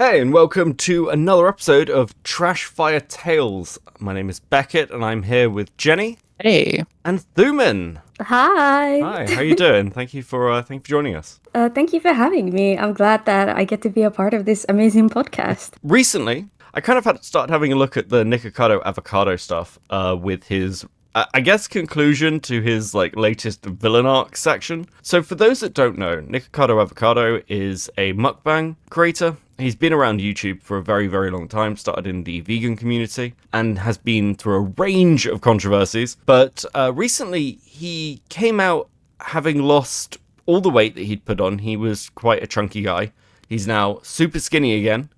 Hey, and welcome to another episode of Trash Fire Tales. My name is Beckett, and I'm here with Jenny Hey. and Thumin. Hi. Hi, how you doing? Thank you for joining us. Thank you for having me. I'm glad that I get to be a part of this amazing podcast. Recently, I kind of had to start having a look at the Nikocado Avocado stuff with his, I guess, conclusion to his latest villain arc section. So for those that don't know, Nikocado Avocado is a mukbang creator. He's been around YouTube for a very, very long time, started in the vegan community, and has been through a range of controversies. But recently, he came out having lost all the weight that he'd put on. He was quite a chunky guy. He's now super skinny again,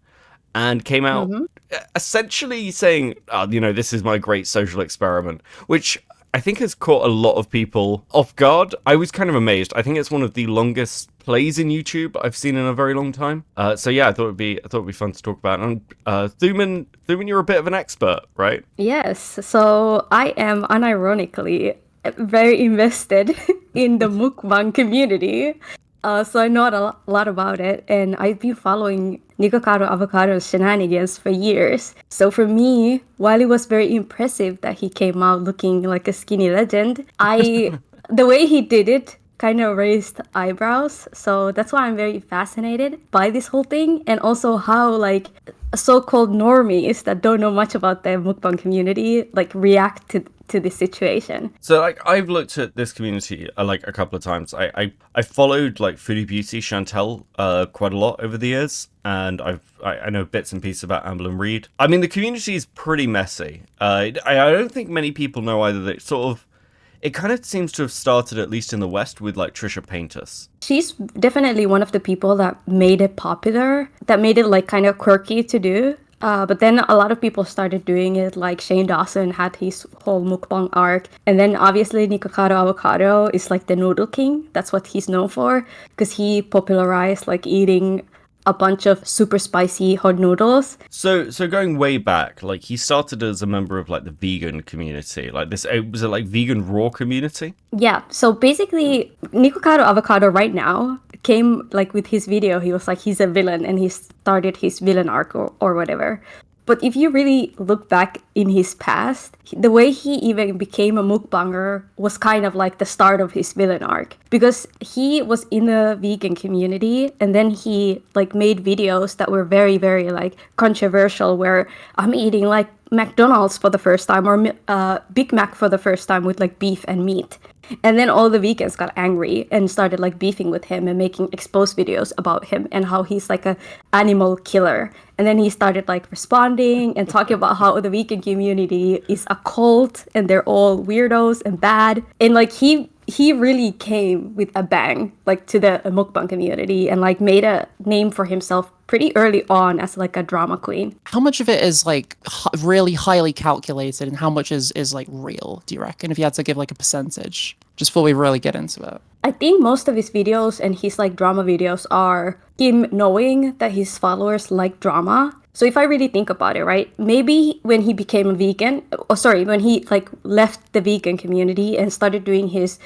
and came out essentially saying, this is my great social experiment, which I think has caught a lot of people off guard. I was kind of amazed. I think it's one of the longest plays in YouTube I've seen in a very long time. So yeah, I thought it'd be fun to talk about. And Thumin, you're a bit of an expert, right? Yes, so I am unironically very invested in the mukbang community. So I know a lot about it, and I've been following Nikocado Avocado's shenanigans for years. So for me, while it was very impressive that he came out looking like a skinny legend, the way he did it kind of raised eyebrows. So that's why I'm very fascinated by this whole thing, and also how so-called normies that don't know much about the mukbang community react to this situation. So I've looked at this community a couple of times. I followed Foodie Beauty Chantel quite a lot over the years, and I know bits and pieces about Amber and Reed. I mean, the community is pretty messy. I don't think many people know either that it kind of seems to have started, at least in the West, with Trisha Paytas. She's definitely one of the people that made it popular, that made it kind of quirky to do. But then a lot of people started doing it, like Shane Dawson had his whole mukbang arc. And then obviously Nikocado Avocado is the noodle king. That's what he's known for, because he popularized eating a bunch of super spicy hot noodles. So going way back, he started as a member of the vegan community. Was it vegan raw community? Yeah, so basically Nikocado Avocado right now came with his video. He was he's a villain, and he started his villain arc or whatever. But if you really look back in his past, the way he even became a mukbanger was kind of the start of his villain arc. Because he was in the vegan community, and then he made videos that were very, very controversial, where I'm eating McDonald's for the first time, or Big Mac for the first time with beef and meat. And then all the vegans got angry and started beefing with him and making exposed videos about him and how he's a animal killer. And then he started responding and talking about how the vegan community is a cult and they're all weirdos and bad. And he really came with a bang to the mukbang community, and made a name for himself pretty early on as a drama queen. How much of it is really highly calculated, and how much is real, do you reckon, if you had to give a percentage, just before we really get into it? I think most of his videos and his drama videos are him knowing that his followers like drama. So if I really think about it, right, maybe when he became a vegan, when he left the vegan community and started doing his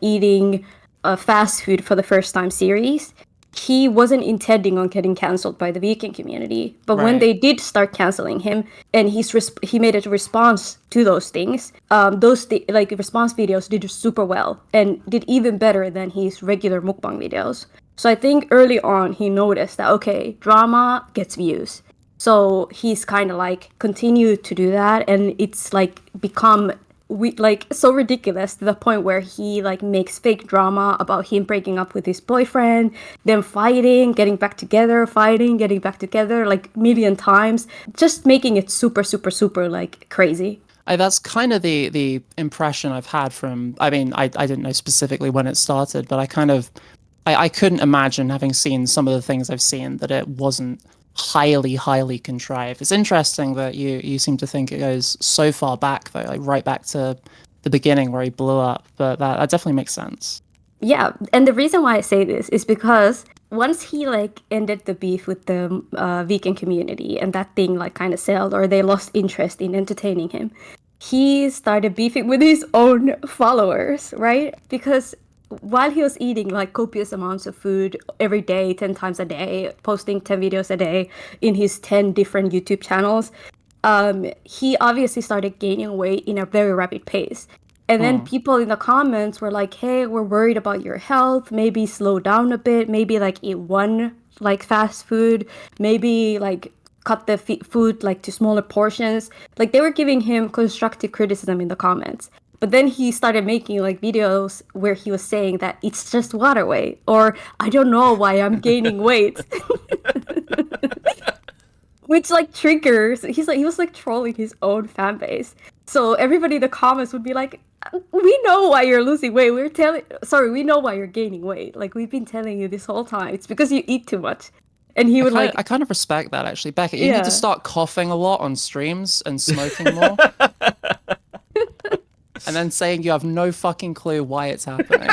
eating fast food for the first time series, he wasn't intending on getting canceled by the vegan community. But when they did start canceling him, and he made a response to those things, those response videos did super well and did even better than his regular mukbang videos. So I think early on he noticed that, okay, drama gets views. So he's kind of continued to do that, and it's become so ridiculous to the point where he makes fake drama about him breaking up with his boyfriend, them fighting, getting back together, fighting, getting back together million times, just making it super, super, super crazy. That's kind of the impression I've had from, I mean, I didn't know specifically when it started, but I couldn't imagine, having seen some of the things I've seen, that it wasn't highly contrived. It's interesting that you seem to think it goes so far back, though, right back to the beginning where he blew up, but that definitely makes sense. Yeah, and the reason why I say this is because once he ended the beef with the vegan community, and that thing kind of sailed, or they lost interest in entertaining him, he started beefing with his own followers, right? Because while he was eating like copious amounts of food every day, 10 times a day, posting 10 videos a day in his 10 different YouTube channels, he obviously started gaining weight in a very rapid pace. And then people in the comments were like, hey, we're worried about your health. Maybe slow down a bit. Maybe like eat one like fast food. Maybe like cut the food like to smaller portions. Like they were giving him constructive criticism in the comments. But then he started making like videos where he was saying that it's just water weight, or I don't know why I'm gaining weight. Which like triggers, he was like trolling his own fan base. So everybody in the comments would be like, we know why you're losing weight. We know why you're gaining weight. Like we've been telling you this whole time. It's because you eat too much. And he would I kind of respect that actually. Becca, you need to start coughing a lot on streams and smoking more. And then saying you have no fucking clue why it's happening.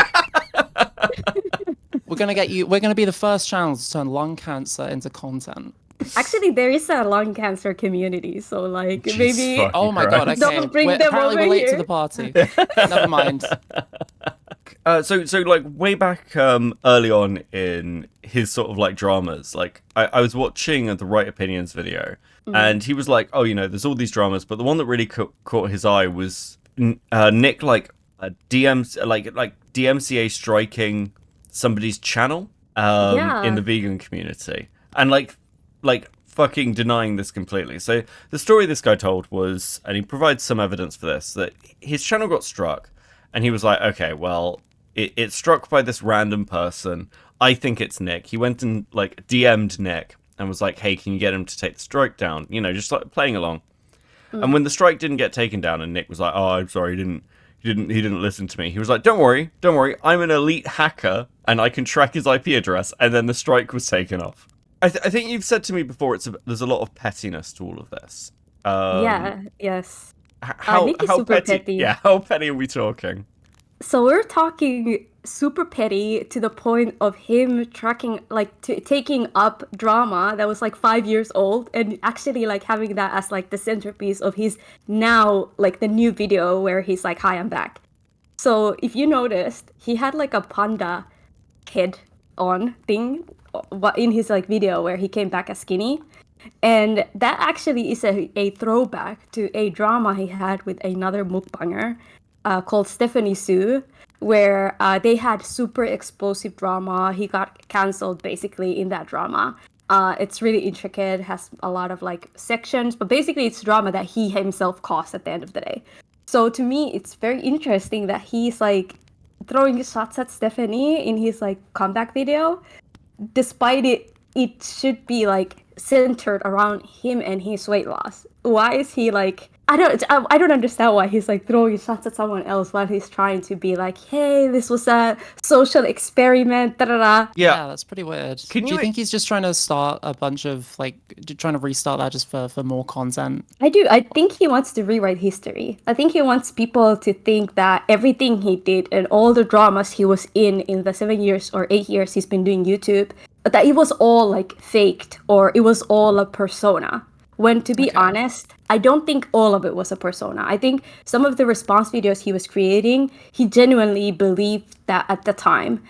We're gonna be the first channel to turn lung cancer into content. Actually, there is a lung cancer community, so like maybe. Oh my god! Okay, don't bring them apparently over we're late here. to the party. Never mind. So like way back early on in his sort of like dramas, like I was watching the Right Opinions video, and he was like, oh, you know, there's all these dramas, but the one that really caught his eye was Nick like DMCA striking somebody's channel in the vegan community, and like fucking denying this completely. So the story this guy told was, and he provides some evidence for this, that his channel got struck, and he was like, okay, well, it's struck by this random person. I think it's Nick. He went and like DM'd Nick and was like, hey, can you get him to take the strike down? You know, just like playing along. And when the strike didn't get taken down, and Nick was like, oh, I'm sorry, he didn't listen to me. He was like, don't worry, I'm an elite hacker and I can track his IP address. And then the strike was taken off. I think you've said to me before, there's a lot of pettiness to all of this. Yes. How Nick is super petty. Yeah, how petty are we talking? So we're talking super petty to the point of him tracking, like taking up drama that was like 5 years old and actually like having that as like the centerpiece of his now like the new video where he's like, hi, I'm back. So if you noticed, he had like a panda head on thing in his like video where he came back as skinny. And that actually is a throwback to a drama he had with another mukbanger called Stephanie Sue, where they had super explosive drama. He got cancelled basically in that drama. It's really intricate, has a lot of like sections, but basically it's drama that he himself caused at the end of the day. So to me, it's very interesting that he's like throwing shots at Stephanie in his like comeback video, despite it should be like centered around him and his weight loss. Why is he like, I don't understand why he's like throwing shots at someone else while he's trying to be like, hey, this was a social experiment, da-da-da. Yeah, that's pretty weird. Do you think he's just trying to start a bunch of like trying to restart that just for more content? I do. I think he wants to rewrite history. I think he wants people to think that everything he did and all the dramas he was in the 7 years or 8 years he's been doing YouTube, that it was all like faked or it was all a persona. When to be honest, I don't think all of it was a persona. I think some of the response videos he was creating, he genuinely believed that at the time.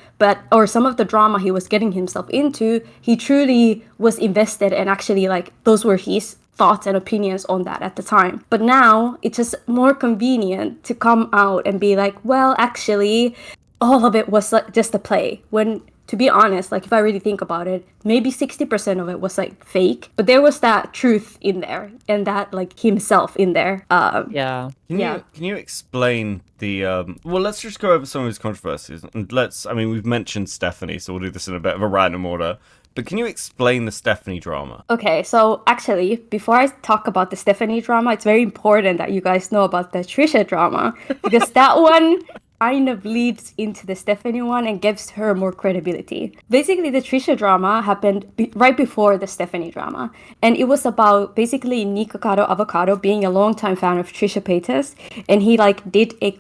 Or some of the drama he was getting himself into, he truly was invested and actually like those were his thoughts and opinions on that at the time. But now it's just more convenient to come out and be like, well, actually, all of it was like just a play. When to be honest, like if I really think about it, maybe 60% of it was like fake, but there was that truth in there and that like himself in there. Yeah. Can you explain the well, let's just go over some of his controversies and we've mentioned Stephanie, so we'll do this in a bit of a random order. But can you explain the Stephanie drama? Okay, so actually, before I talk about the Stephanie drama, it's very important that you guys know about the Trisha drama because that one kind of leads into the Stephanie one and gives her more credibility. Basically, the Trisha drama happened right before the Stephanie drama. And it was about basically Nikocado Avocado being a longtime fan of Trisha Paytas. And he like did a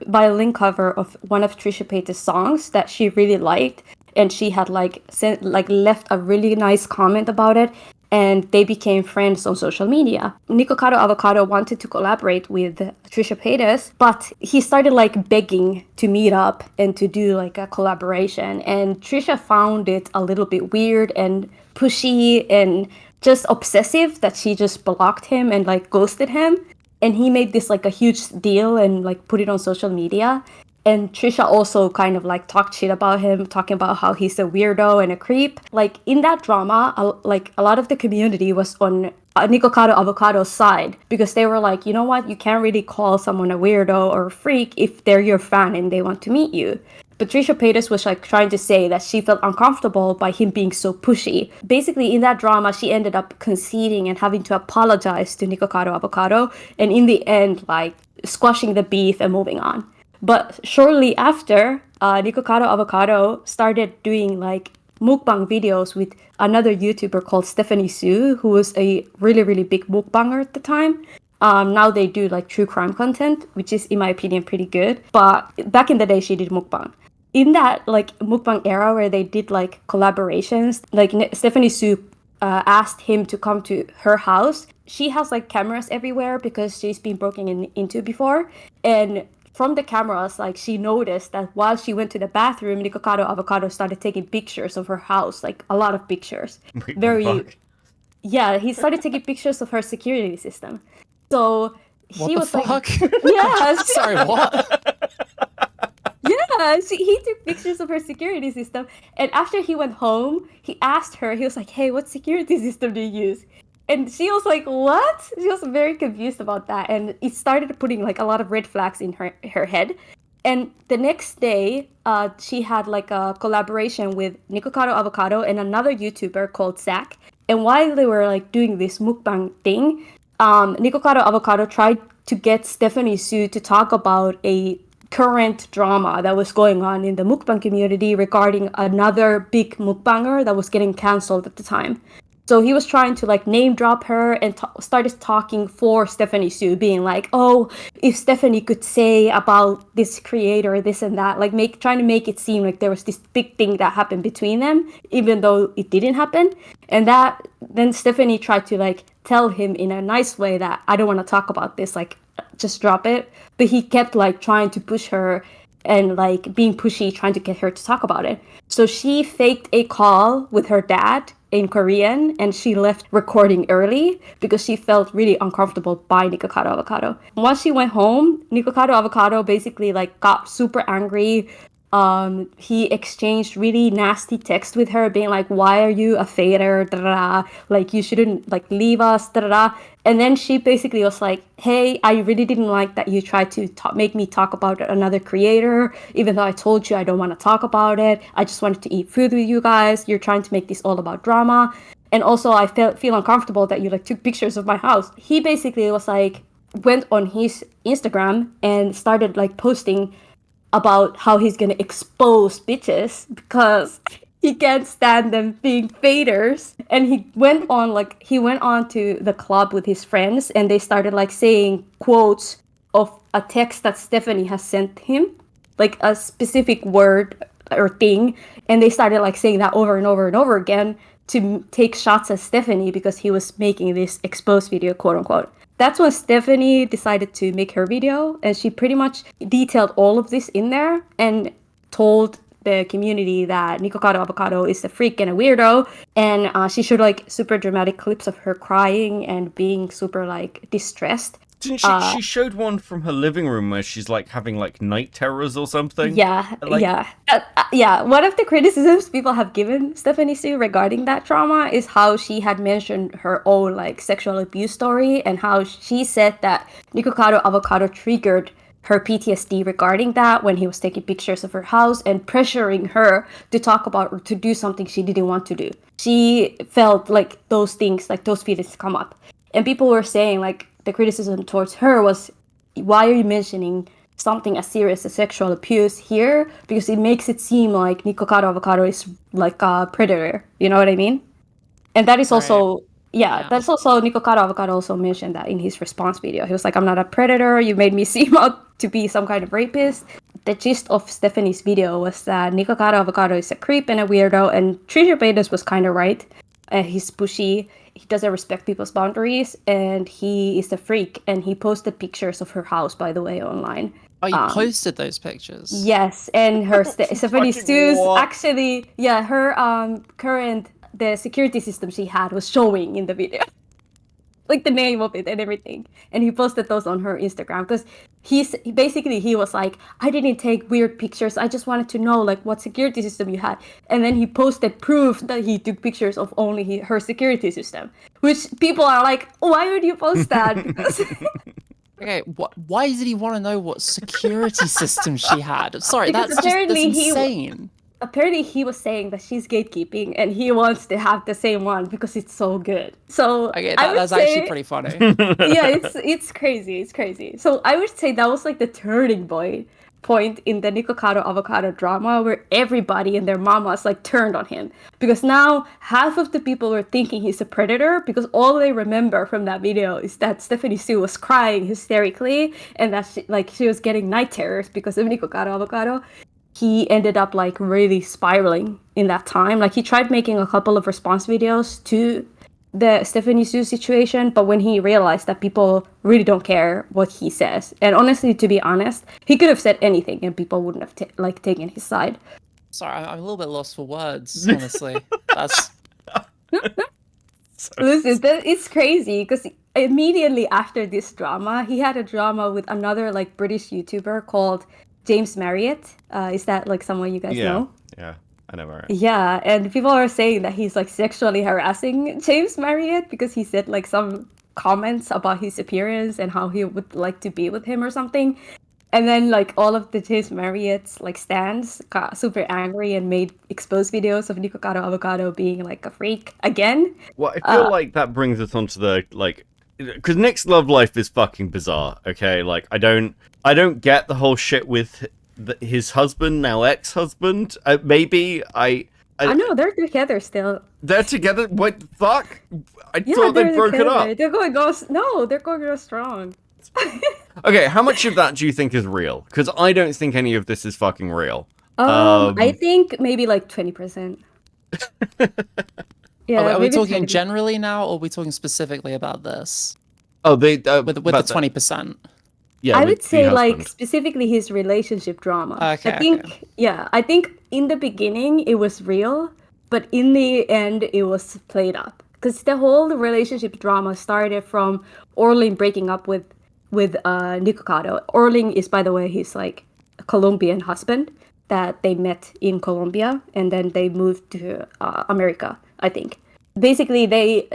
violin cover of one of Trisha Paytas' songs that she really liked. And she had left a really nice comment about it. and they became friends on social media. Nikocado Avocado wanted to collaborate with Trisha Paytas, but he started like begging to meet up and to do like a collaboration. And Trisha found it a little bit weird and pushy and just obsessive that she just blocked him and like ghosted him. And he made this like a huge deal and like put it on social media. And Trisha also kind of like talked shit about him, talking about how he's a weirdo and a creep. Like in that drama, like a lot of the community was on Nikocado Avocado's side because they were like, you know what, you can't really call someone a weirdo or a freak if they're your fan and they want to meet you. But Trisha Paytas was like trying to say that she felt uncomfortable by him being so pushy. Basically, in that drama, she ended up conceding and having to apologize to Nikocado Avocado, and in the end, like squashing the beef and moving on. But shortly after, Nikocado Avocado started doing like mukbang videos with another YouTuber called Stephanie Sue, who was a really, really big mukbanger at the time. Now they do like true crime content, which is, in my opinion, pretty good. But back in the day, she did mukbang. In that like mukbang era where they did like collaborations, like Stephanie Sue asked him to come to her house. She has like cameras everywhere because she's been broken into before. And from the cameras, like she noticed that while she went to the bathroom, Nikocado Avocado started taking pictures of her house, like a lot of pictures. Yeah, he started taking pictures of her security system. So What she the was fuck? like, yeah, Sorry, what? yeah, he took pictures of her security system. And after he went home, he asked her, he was like, hey, what security system do you use? And she was like, what? She was very confused about that. And it started putting like a lot of red flags in her head. And the next day, she had like a collaboration with Nikocado Avocado and another YouTuber called Zach. And while they were like doing this mukbang thing, Nikocado Avocado tried to get Stephanie Sue to talk about a current drama that was going on in the mukbang community regarding another big mukbanger that was getting canceled at the time. So he was trying to like name drop her and started talking for Stephanie Sue, being like, oh, if Stephanie could say about this creator, this and that, like trying to make it seem like there was this big thing that happened between them, even though it didn't happen. And then Stephanie tried to like tell him in a nice way that I don't want to talk about this, like just drop it. But he kept like trying to push her and like being pushy, trying to get her to talk about it. So she faked a call with her dad in Korean and she left recording early because she felt really uncomfortable by Nikocado Avocado. Once she went home, Nikocado Avocado basically like got super angry. He exchanged really nasty text with her being like, why are you a fader, da-da-da. Like you shouldn't like leave us, da-da-da. And then she basically was like, hey, I really didn't like that you tried to make me talk about another creator, even though I told you I don't want to talk about it. I just wanted to eat food with you guys. You're trying to make this all about drama. And also I feel uncomfortable that you like took pictures of my house. He basically was like, went on his Instagram and started like posting about how he's gonna expose bitches because he can't stand them being faders. And he went on to the club with his friends and they started like saying quotes of a text that Stephanie has sent him, like a specific word or thing, and they started like saying that over and over and over again to take shots at Stephanie because he was making this exposed video, quote unquote. That's when Stephanie decided to make her video, and she pretty much detailed all of this in there and told the community that Nikocado Avocado is a freak and a weirdo. And she showed like super dramatic clips of her crying and being super like distressed. Didn't she? She showed one from her living room where she's like having like night terrors or something. Yeah, like, yeah. One of the criticisms people have given Stephanie Sue regarding that trauma is how she had mentioned her own like sexual abuse story and how she said that Nikocado Avocado triggered her PTSD regarding that when he was taking pictures of her house and pressuring her to talk about or to do something she didn't want to do. She felt like those things, like those feelings come up. And people were saying like, the criticism towards her was, why are you mentioning something as serious as sexual abuse here? Because it makes it seem like Nikocado Avocado is like a predator. You know what I mean? And that is also, that's also, Nikocado Avocado also mentioned that in his response video. He was like, I'm not a predator. You made me seem out to be some kind of rapist. The gist of Stephanie's video was that Nikocado Avocado is a creep and a weirdo, and Trisha Paytas was kind of right. He's pushy. he doesn't respect people's boundaries, and he is a freak. And he posted pictures of her house, by the way, online. Oh, you posted those pictures? Yes, and her Stephanie Fucking Sue's what? actually, yeah, her current the security system she had was showing in the video, like the name of it and everything. And he posted those on her Instagram because he was like, I didn't take weird pictures. I just wanted to know like what security system you had. And then he posted proof that he took pictures of only her security system, which people are like, why would you post that? Because Okay, why did he want to know what security system she had? Sorry, Because that's insane. Apparently he was saying that she's gatekeeping and he wants to have the same one because it's so good. So Okay, I would that's say, actually pretty funny. yeah, it's crazy. It's crazy. So I would say that was like the turning point in the Nikocado Avocado drama where everybody and their mamas like turned on him because now half of the people were thinking he's a predator because all they remember from that video is that Stephanie Sue was crying hysterically and that she was getting night terrors because of Nikocado Avocado. He ended up like really spiraling in that time. Like he tried making a couple of response videos to the Stephanie Sue situation, but when he realized that people really don't care what he says, and honestly, to be honest, he could have said anything and people wouldn't have taken his side. Sorry, I'm a little bit lost for words, honestly. That's Listen, it's crazy because immediately after this drama, he had a drama with another like British YouTuber called James Marriott. Is that like someone you guys know? Yeah, I know Marriott. Yeah, and people are saying that he's like sexually harassing James Marriott because he said like some comments about his appearance and how he would like to be with him or something. And then like all of the James Marriott's like stands got super angry and made exposed videos of Nikocado Avocado being like a freak again. Well, I feel like that brings us onto the like, because Nick's love life is fucking bizarre. Okay, like I don't get the whole shit with his husband, now ex-husband. Maybe I know they're together still. They're together. What the fuck? I Yeah, thought they they're broken together. up. They're going to go strong. Okay, how much of that do you think is real? Because I don't think any of this is fucking real. I think maybe like 20%. Yeah, are we maybe talking 20%. generally now, or are we talking specifically about this? Oh, they With the 20%. Yeah, I with would the say like husband. specifically his relationship drama. Okay, I think in the beginning it was real, but in the end it was played up. Because the whole relationship drama started from Orling breaking up with Nikocado. Orling is, by the way, his like Colombian husband that they met in Colombia and then they moved to America, I think. Basically,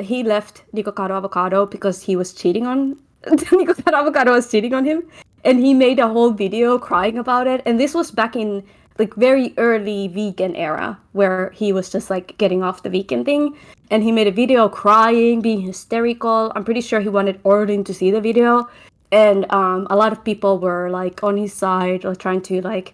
he left Nikocado Avocado because he was cheating on Nikocado Avocado was cheating on him, and he made a whole video crying about it. And this was back in like very early vegan era where he was just like getting off the vegan thing, and he made a video crying, being hysterical. I'm pretty sure he wanted Orlin to see the video, and a lot of people were like on his side or trying to like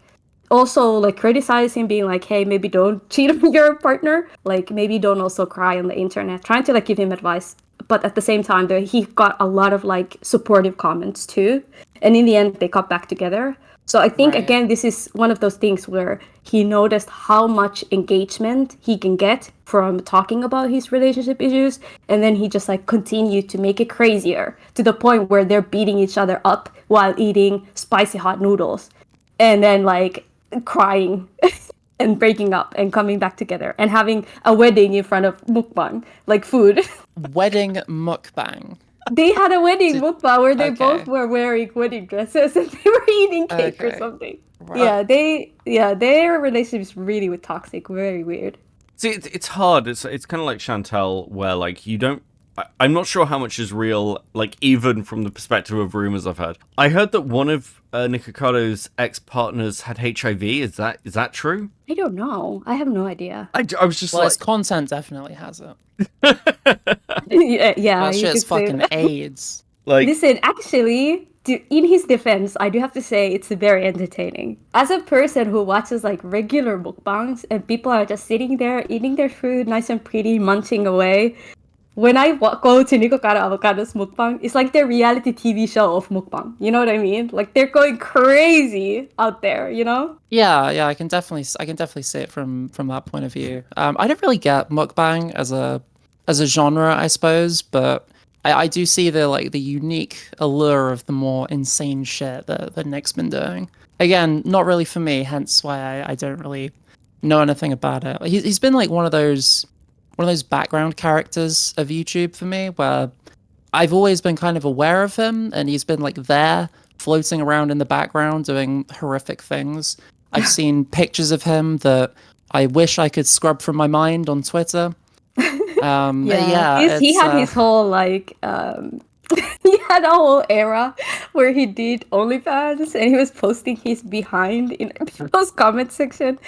also like criticize him, being like, hey, maybe don't cheat on your partner, like maybe don't also cry on the internet, trying to like give him advice. But at the same time, he got a lot of like supportive comments too, and in the end they got back together. So I think again, this is one of those things where he noticed how much engagement he can get from talking about his relationship issues, and then he just like continued to make it crazier to the point where they're beating each other up while eating spicy hot noodles, and then like crying and breaking up and coming back together and having a wedding in front of mukbang, like food. Wedding mukbang. They had a wedding mukbang where they both were wearing wedding dresses and they were eating cake or something. Right. Their relationship is really toxic, very weird. See, it's hard. It's kind of like Chantel, where like you don't. I'm not sure how much is real, like even from the perspective of rumors I've heard. I heard that one of Nikocado's ex-partners had HIV. Is that true? I don't know. I have no idea. I was just his content definitely has it. yeah. That shit's fucking AIDS. Like, listen, actually, in his defense, I do have to say it's very entertaining. As a person who watches like regular mukbangs and people are just sitting there eating their food, nice and pretty, munching away. When I go to Nikocado Avocado's mukbang, it's like their reality TV show of mukbang. You know what I mean? Like they're going crazy out there, you know? Yeah, I can definitely see it from that point of view. I don't really get mukbang as a as a genre, I suppose, but I do see the unique allure of the more insane shit that Nick's been doing. Again, not really for me, hence why I don't really know anything about it. He's been like one of those background characters of YouTube for me, where I've always been kind of aware of him, and he's been like there, floating around in the background, doing horrific things. I've seen pictures of him that I wish I could scrub from my mind on Twitter. Yeah, He it's had his whole like he had a whole era where he did OnlyFans and he was posting his behind in people's comment section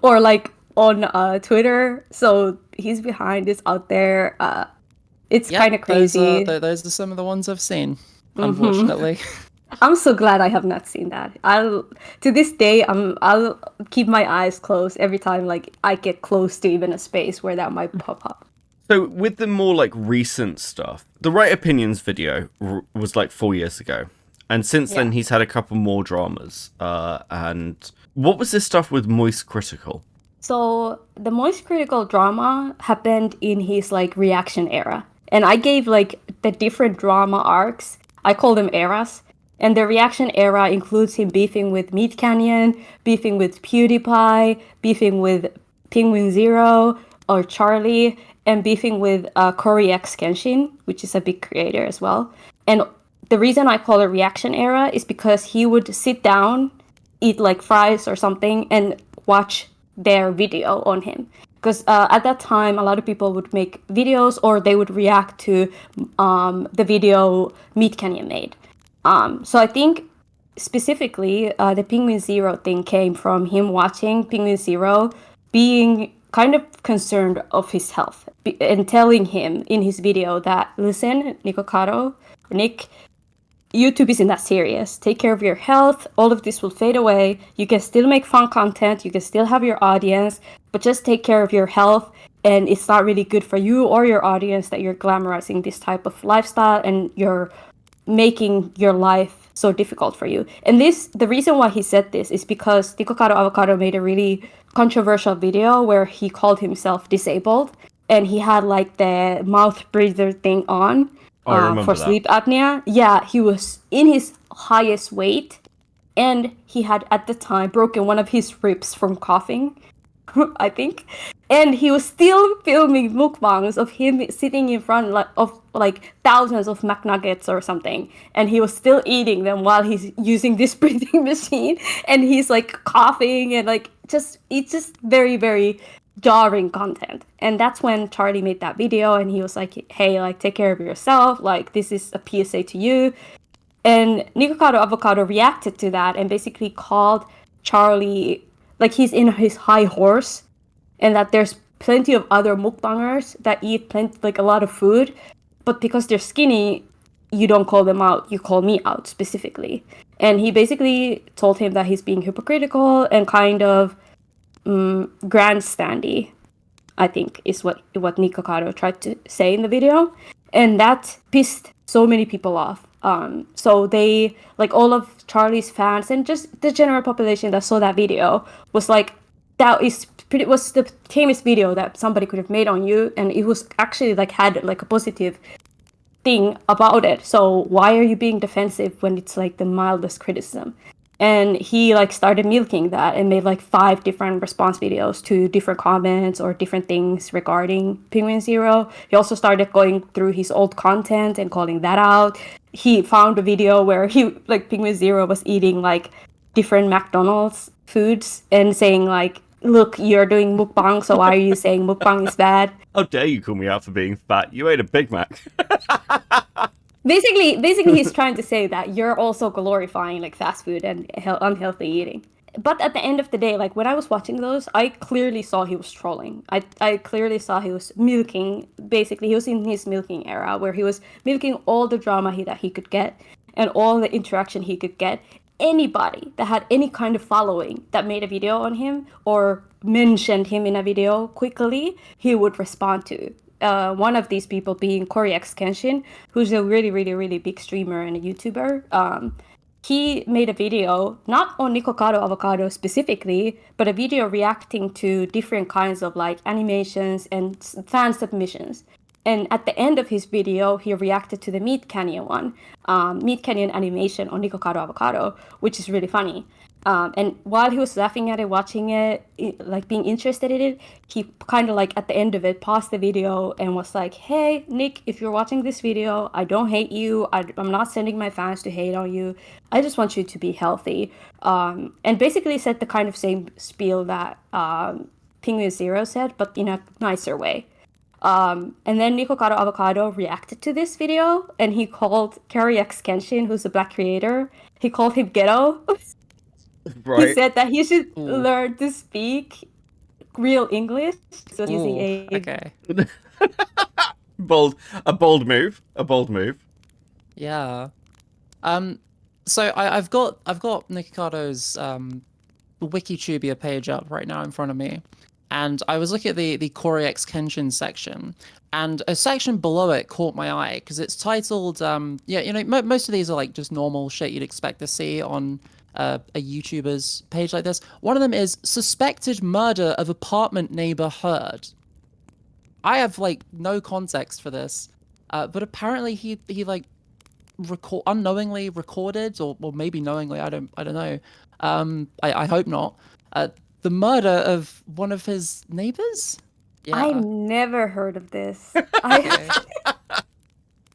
or like on Twitter. So his behind is out there. It's yeah, kind of crazy. those are some of the ones I've seen, unfortunately. I'm so glad I have not seen that. I'll to this day I'll keep my eyes closed every time like I get close to even a space where that might pop up. So with the more like recent stuff, the Right Opinions video was like 4 years ago, and since then he's had a couple more dramas. And what was this stuff with Moist Critical? So the Moist Critical drama happened in his like reaction era, and I gave like the different drama arcs. I call them eras. And the reaction era includes him beefing with Meat Canyon, beefing with PewDiePie, beefing with Penguin Zero or Charlie, and beefing with Corey X Kenshin, which is a big creator as well. And the reason I call it reaction era is because he would sit down, eat like fries or something, and watch their video on him. Because at that time, a lot of people would make videos or they would react to the video Meat Canyon made. So I think specifically the Penguin Zero thing came from him watching Penguin Zero being kind of concerned of his health and telling him in his video that, listen, Nikocado, Nick, YouTube isn't that serious. Take care of your health. All of this will fade away. You can still make fun content. You can still have your audience, but just take care of your health. And it's not really good for you or your audience that you're glamorizing this type of lifestyle and you're making your life so difficult for you. And the reason why he said this is because Nikocado Avocado made a really controversial video where he called himself disabled and he had like the mouth breather thing on for sleep apnea. Yeah, he was in his highest weight and he had at the time broken one of his ribs from coughing. I think, and he was still filming mukbangs of him sitting in front of thousands of McNuggets or something, and he was still eating them while he's using this breathing machine, and he's like coughing and like it's just very, very jarring content. And that's when Charlie made that video, and he was like, "Hey, like take care of yourself. Like this is a PSA to you." And Nikocado Avocado reacted to that and basically called Charlie like he's in his high horse, and that there's plenty of other mukbangers that eat a lot of food, but because they're skinny, you don't call them out, you call me out specifically. And he basically told him that he's being hypocritical and kind of grandstandy, I think is what Nikocado tried to say in the video, and that pissed so many people off. So they, like all of Charlie's fans and just the general population that saw that video was like, was the tamest video that somebody could have made on you, and it was actually like had like a positive thing about it. So why are you being defensive when it's like the mildest criticism? And he like started milking that and made like 5 different response videos to different comments or different things regarding Penguin Zero. He also started going through his old content and calling that out. He found a video where Penguin Zero was eating like different McDonald's foods and saying like, look, you're doing mukbang, so why are you saying mukbang is bad? How dare you call me out for being fat? You ate a Big Mac. Basically, he's trying to say that you're also glorifying like fast food and unhealthy eating. But at the end of the day, like when I was watching those, I clearly saw he was trolling. I clearly saw he was milking. Basically, he was in his milking era where he was milking all the drama that he could get and all the interaction he could get. Anybody that had any kind of following that made a video on him or mentioned him in a video quickly, he would respond to. One of these people being Corey X Kenshin, who's a really, really, really big streamer and a YouTuber. He made a video, not on Nikocado Avocado specifically, but a video reacting to different kinds of like animations and fan submissions. And at the end of his video, he reacted to the Meat Canyon one, Meat Canyon animation on Nikocado Avocado, which is really funny. And while he was laughing at it, watching it, like being interested in it, he kind of like at the end of it paused the video and was like, "Hey, Nick, if you're watching this video, I don't hate you. I'm not sending my fans to hate on you. I just want you to be healthy." And basically said the kind of same spiel that Penguin Zero said, but in a nicer way. And then Nikocado Avocado reacted to this video, and he called Kerry X Kenshin, who's a black creator, he called him ghetto. Right. He said that he should learn to speak real English. So using a Okay. A bold move. Yeah. So I've got Nikocado's Wikitubia page up right now in front of me, and I was looking at the Corey X Kenshin section, and a section below it caught my eye because it's titled most of these are like just normal shit you'd expect to see on a YouTuber's page like this. One of them is suspected murder of apartment neighbor heard. I have like no context for this, but apparently he like unknowingly recorded, or maybe knowingly, I don't know. I hope not. The murder of one of his neighbors. Yeah. I never heard of this. Okay.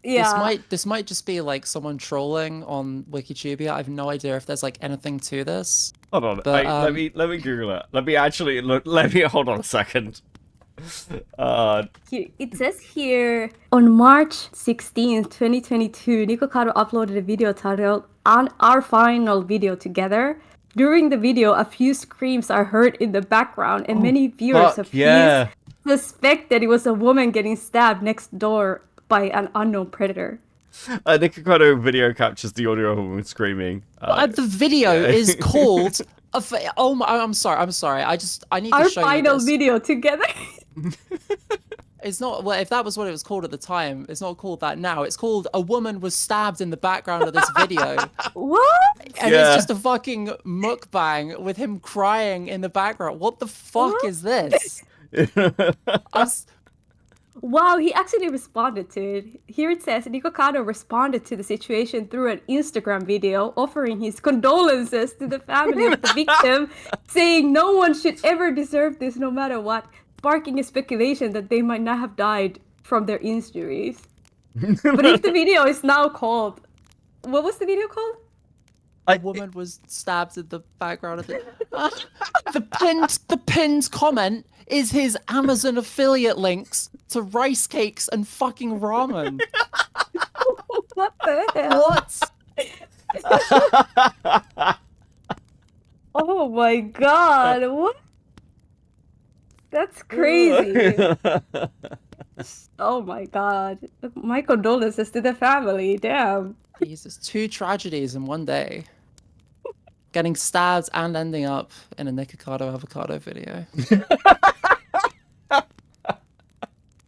Yeah. This might just be like someone trolling on Wikitubia. I have no idea if there's like anything to this. Hold on. But, let me Google it. Let me hold on a second. It says here, on March 16th, 2022, Nikocado uploaded a video titled "On Our Final Video Together." During the video, a few screams are heard in the background, and many viewers have suspected it was a woman getting stabbed next door by an unknown predator. Nikocado video captures the audio of a woman screaming. The video is called. I'm sorry. I need to show you this. Our final video together. It's not. Well, if that was what it was called at the time, it's not called that now. It's called "A Woman Was Stabbed in the Background of This Video." What? And it's just a fucking mukbang with him crying in the background. What the fuck is this? Wow, he actually responded to it. Here it says, Nikocado responded to the situation through an Instagram video, offering his condolences to the family of the victim, saying no one should ever deserve this no matter what, sparking a speculation that they might not have died from their injuries. But if the video is now called... What was the video called? A woman was stabbed in the background of it. The pinned comment is his Amazon affiliate links to rice cakes and fucking ramen. What the hell? What? Oh my god, what? That's crazy. Oh my god. My condolences to the family, damn. Jesus, 2 tragedies in one day. Getting stabbed and ending up in a Nikocado Avocado video.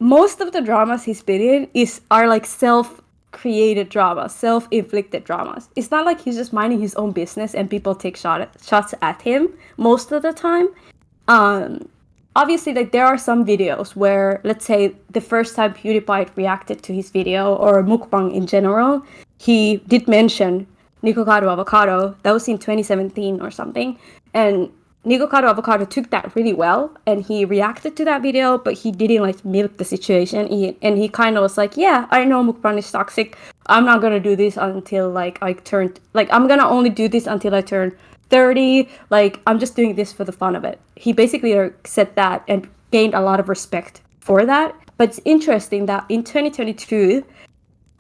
Most of the dramas he's been in are like self-created dramas, self-inflicted dramas. It's not like he's just minding his own business and people take shots at him most of the time. Obviously, like there are some videos where, let's say, the first time PewDiePie reacted to his video or mukbang in general, he did mention Nikocado Avocado. That was in 2017 or something. And Nikocado Avocado took that really well, and he reacted to that video, but he didn't like milk the situation. He kind of was like, yeah, I know mukbang is toxic. I'm not gonna do this until like I'm gonna only do this until I turn 30. Like, I'm just doing this for the fun of it. He basically said that and gained a lot of respect for that. But it's interesting that in 2022,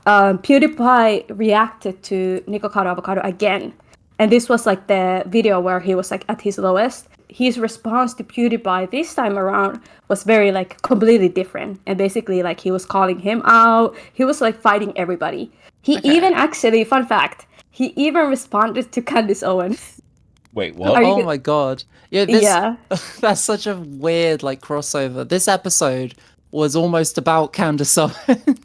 PewDiePie reacted to Nikocado Avocado again. And this was like the video where he was like at his lowest. His response to PewDiePie this time around was very like completely different. And basically like he was calling him out. He was like fighting everybody. He even actually, fun fact, he even responded to Candace Owens. Wait, what? Oh my god. Yeah, that's such a weird like crossover. This episode was almost about Candace Owens.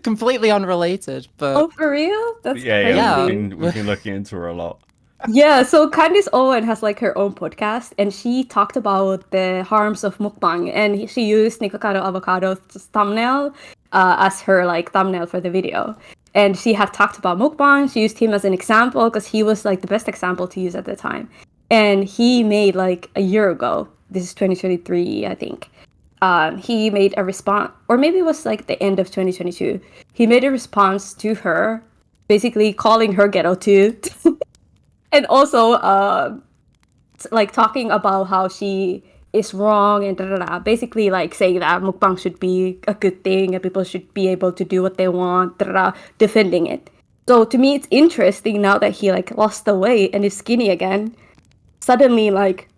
Completely unrelated, but... Oh, for real? That's crazy. Yeah. We've been looking into her a lot. Yeah, so Candace Owen has like her own podcast, and she talked about the harms of mukbang, and she used Nikocado Avocado's thumbnail as her like thumbnail for the video. And she had talked about mukbang. She used him as an example because he was like the best example to use at the time. And he made like a year ago, this is 2023, I think. He made a response, or maybe it was like the end of 2022. He made a response to her, basically calling her ghetto too, and also like talking about how she is wrong and basically like saying that mukbang should be a good thing and people should be able to do what they want, defending it. So to me, it's interesting now that he like lost the weight and is skinny again. Suddenly, like,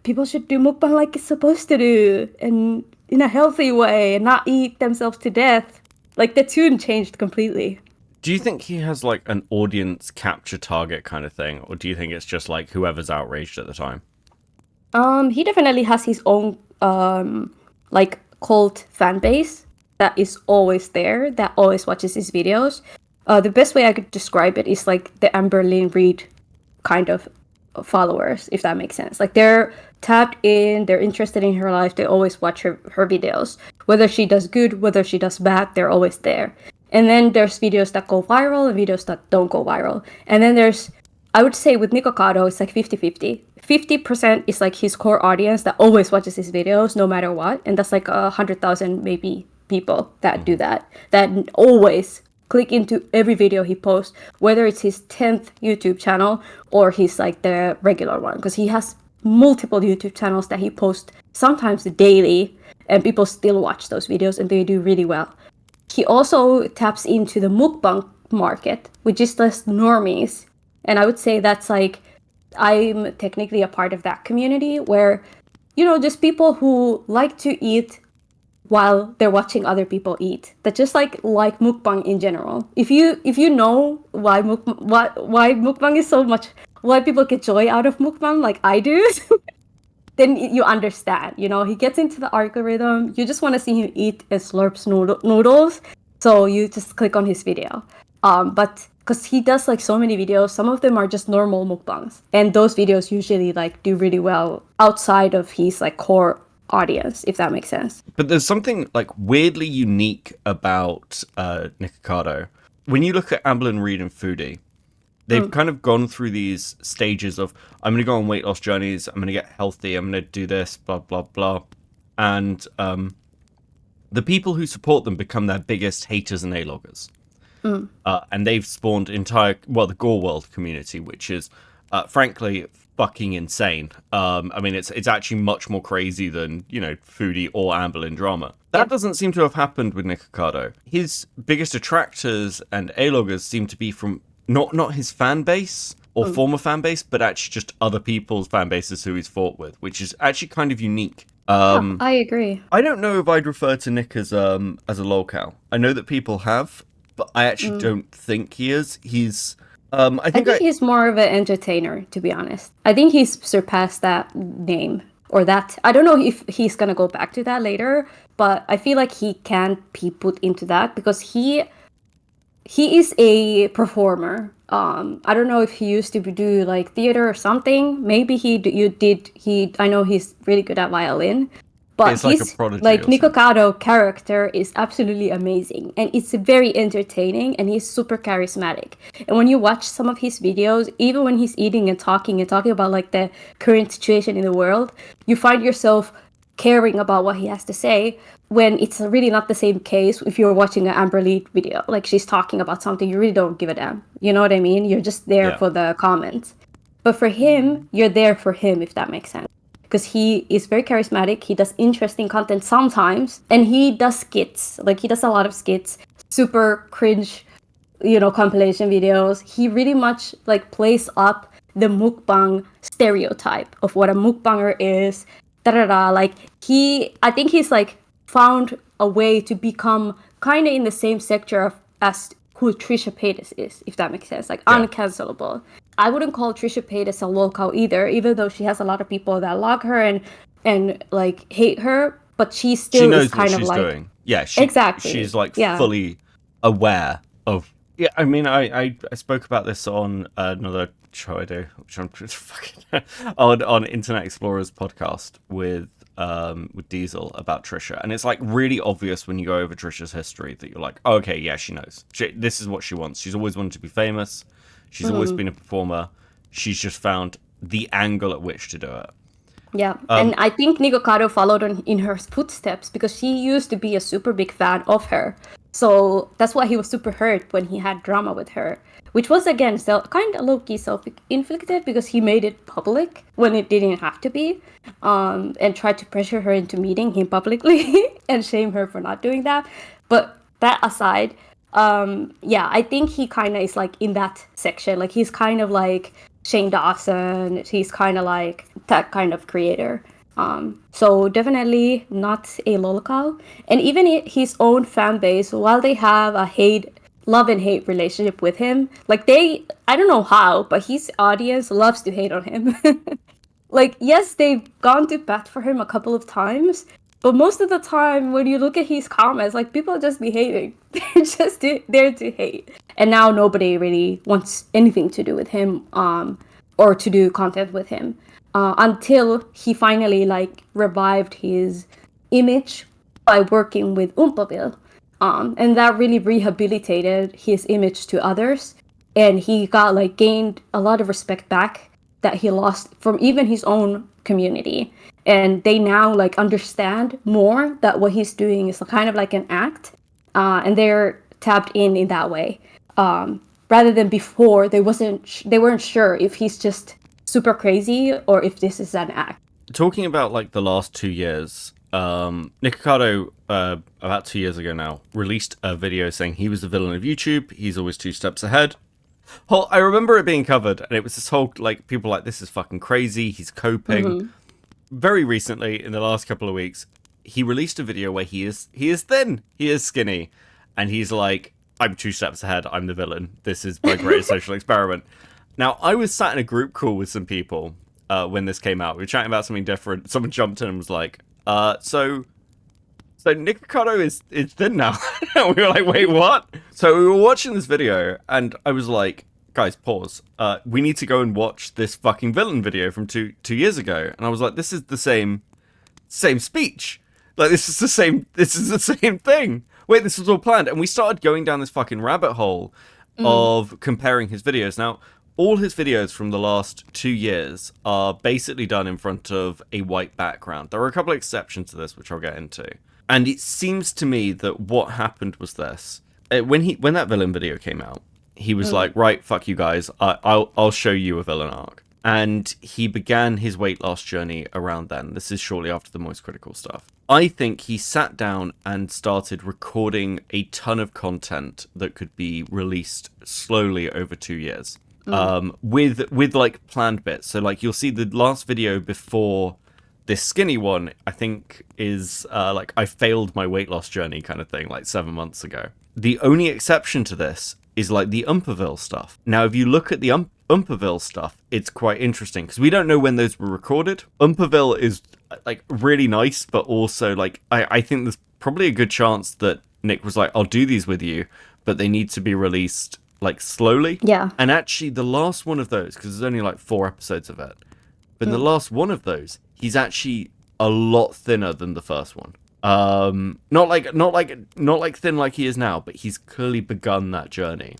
people should do mukbang like it's supposed to do and in a healthy way and not eat themselves to death. Like the tune changed completely. Do you think he has like an audience capture target kind of thing, or do you think it's just like whoever's outraged at the time? He definitely has his own like cult fan base that is always there, that always watches his videos. The best way I could describe it is like the Amberlynn Reid kind of followers, if that makes sense. Like they're tapped in, they're interested in her life, they always watch her videos. Whether she does good, whether she does bad, they're always there. And then there's videos that go viral and videos that don't go viral. And then there's, I would say with Nikocado, it's like 50-50. 50% is like his core audience that always watches his videos no matter what. And that's like 100,000 maybe people that do that always click into every video he posts, whether it's his 10th YouTube channel or his like the regular one, because he has multiple YouTube channels that he posts sometimes daily, and people still watch those videos and they do really well. He also taps into the mukbang market, which is just normies, and I would say that's like I'm technically a part of that community where, you know, just people who like to eat while they're watching other people eat, that just like mukbang in general. If you know why mukbang is so much, why people get joy out of mukbang like I do, then you understand. You know, he gets into the algorithm. You just want to see him eat and slurps noodles, so you just click on his video. But because he does like so many videos, some of them are just normal mukbangs, and those videos usually like do really well outside of his like core audience, if that makes sense. But there's something like weirdly unique about Nikocado. When you look at Amberlynn Reid and Foodie, they've kind of gone through these stages of, I'm going to go on weight loss journeys, I'm going to get healthy, I'm going to do this, blah, blah, blah. And the people who support them become their biggest haters and A-loggers. And they've spawned the Gore World community, which is, frankly, fucking insane. I mean, it's actually much more crazy than, you know, Foodie or Amberlynn drama. That doesn't seem to have happened with Nikocado. His biggest attractors and A-loggers seem to be from not his fan base or former fan base, but actually just other people's fan bases who he's fought with, which is actually kind of unique. Yeah, I agree. I don't know if I'd refer to Nick as a lolcow. I know that people have, but I actually don't think he is. He's I think he's more of an entertainer, to be honest. I think he's surpassed that name, or that. I don't know if he's gonna go back to that later, but I feel like he can be put into that because he is a performer. I don't know if he used to do like theater or something. Maybe I know he's really good at violin. But it's like a prodigy. Like Nikocado character is absolutely amazing, and it's very entertaining, and he's super charismatic. And when you watch some of his videos, even when he's eating and talking about like the current situation in the world, you find yourself caring about what he has to say. When it's really not the same case if you're watching an Amberlynn video, like she's talking about something you really don't give a damn. You know what I mean? You're just there for the comments. But for him, you're there for him, if that makes sense. Because he is very charismatic, he does interesting content sometimes, and he does skits. Like he does a lot of skits, super cringe, you know, compilation videos. He really much like plays up the mukbang stereotype of what a mukbanger is. Like I think he's like found a way to become kind of in the same sector as who Trisha Paytas is, if that makes sense. Like uncancelable. I wouldn't call Trisha Paytas a lolcow either, even though she has a lot of people that log her and like hate her, but she still knows is kind what of she's like doing. Yeah, exactly. She's like fully aware of. Yeah, I mean, I spoke about this on another show I do, which I'm just fucking on Internet Explorer's podcast with with Diesel about Trisha, and it's like really obvious when you go over Trisha's history that you're like, oh, okay, yeah, she knows. This is what she wants. She's always wanted to be famous. She's always been a performer. She's just found the angle at which to do it. Yeah, and I think Nikocado followed in her footsteps because she used to be a super big fan of her. So that's why he was super hurt when he had drama with her, which was again kind of low-key self-inflicted because he made it public when it didn't have to be, and tried to pressure her into meeting him publicly and shame her for not doing that. But that aside, yeah, I think he kind of is like in that section. Like he's kind of like Shane Dawson. He's kind of like that kind of creator. So definitely not a lol cow. And even his own fan base, while they have a love and hate relationship with him, like I don't know how, but his audience loves to hate on him. Like, yes, they've gone to bat for him a couple of times, but most of the time when you look at his comments, like people just be hating. They're just there to hate. And now nobody really wants anything to do with him, or to do content with him. Until he finally like revived his image by working with Oompaville. And that really rehabilitated his image to others. And he got like gained a lot of respect back that he lost from even his own community. And they now like understand more that what he's doing is kind of like an act. And they're tapped in that way. Rather than before, they weren't sure if he's just super crazy or if this is an act. Talking about like the last 2 years, Nikocado, about 2 years ago now, released a video saying he was the villain of YouTube. He's always 2 steps ahead. I remember it being covered, and it was this whole like people like, this is fucking crazy. He's coping. Very recently, in the last couple of weeks, he released a video where he is thin, he is skinny, and he's like, I'm 2 steps ahead. I'm the villain. This is my greatest social experiment. Now, I was sat in a group call with some people when this came out. We were chatting about something different. Someone jumped in and was like, so Nikocado is thin now. We were like, wait, what? So we were watching this video, and I was like, guys, pause. We need to go and watch this fucking villain video from two years ago. And I was like, this is the same speech. Like, this is the same thing. Wait, this was all planned. And we started going down this fucking rabbit hole of comparing his videos. Now, all his videos from the last 2 years are basically done in front of a white background. There are a couple of exceptions to this, which I'll get into. And it seems to me that what happened was this. When that villain video came out, he was like, right, fuck you guys. I'll show you a villain arc. And he began his weight loss journey around then. This is shortly after the Moist Critical stuff. I think he sat down and started recording a ton of content that could be released slowly over 2 years. With like planned bits. So like you'll see the last video before this skinny one, I think is like I failed my weight loss journey kind of thing, like 7 months ago. The only exception to this is like the Oompaville stuff. Now, if you look at the Oompaville stuff, it's quite interesting because we don't know when those were recorded. Oompaville is like really nice, but also like I think there's probably a good chance that Nick was like, I'll do these with you, but they need to be released like slowly. Yeah. And actually the last one of those, because there's only like 4 episodes of it, but in the last one of those, he's actually a lot thinner than the first one. Not like thin like he is now, but he's clearly begun that journey.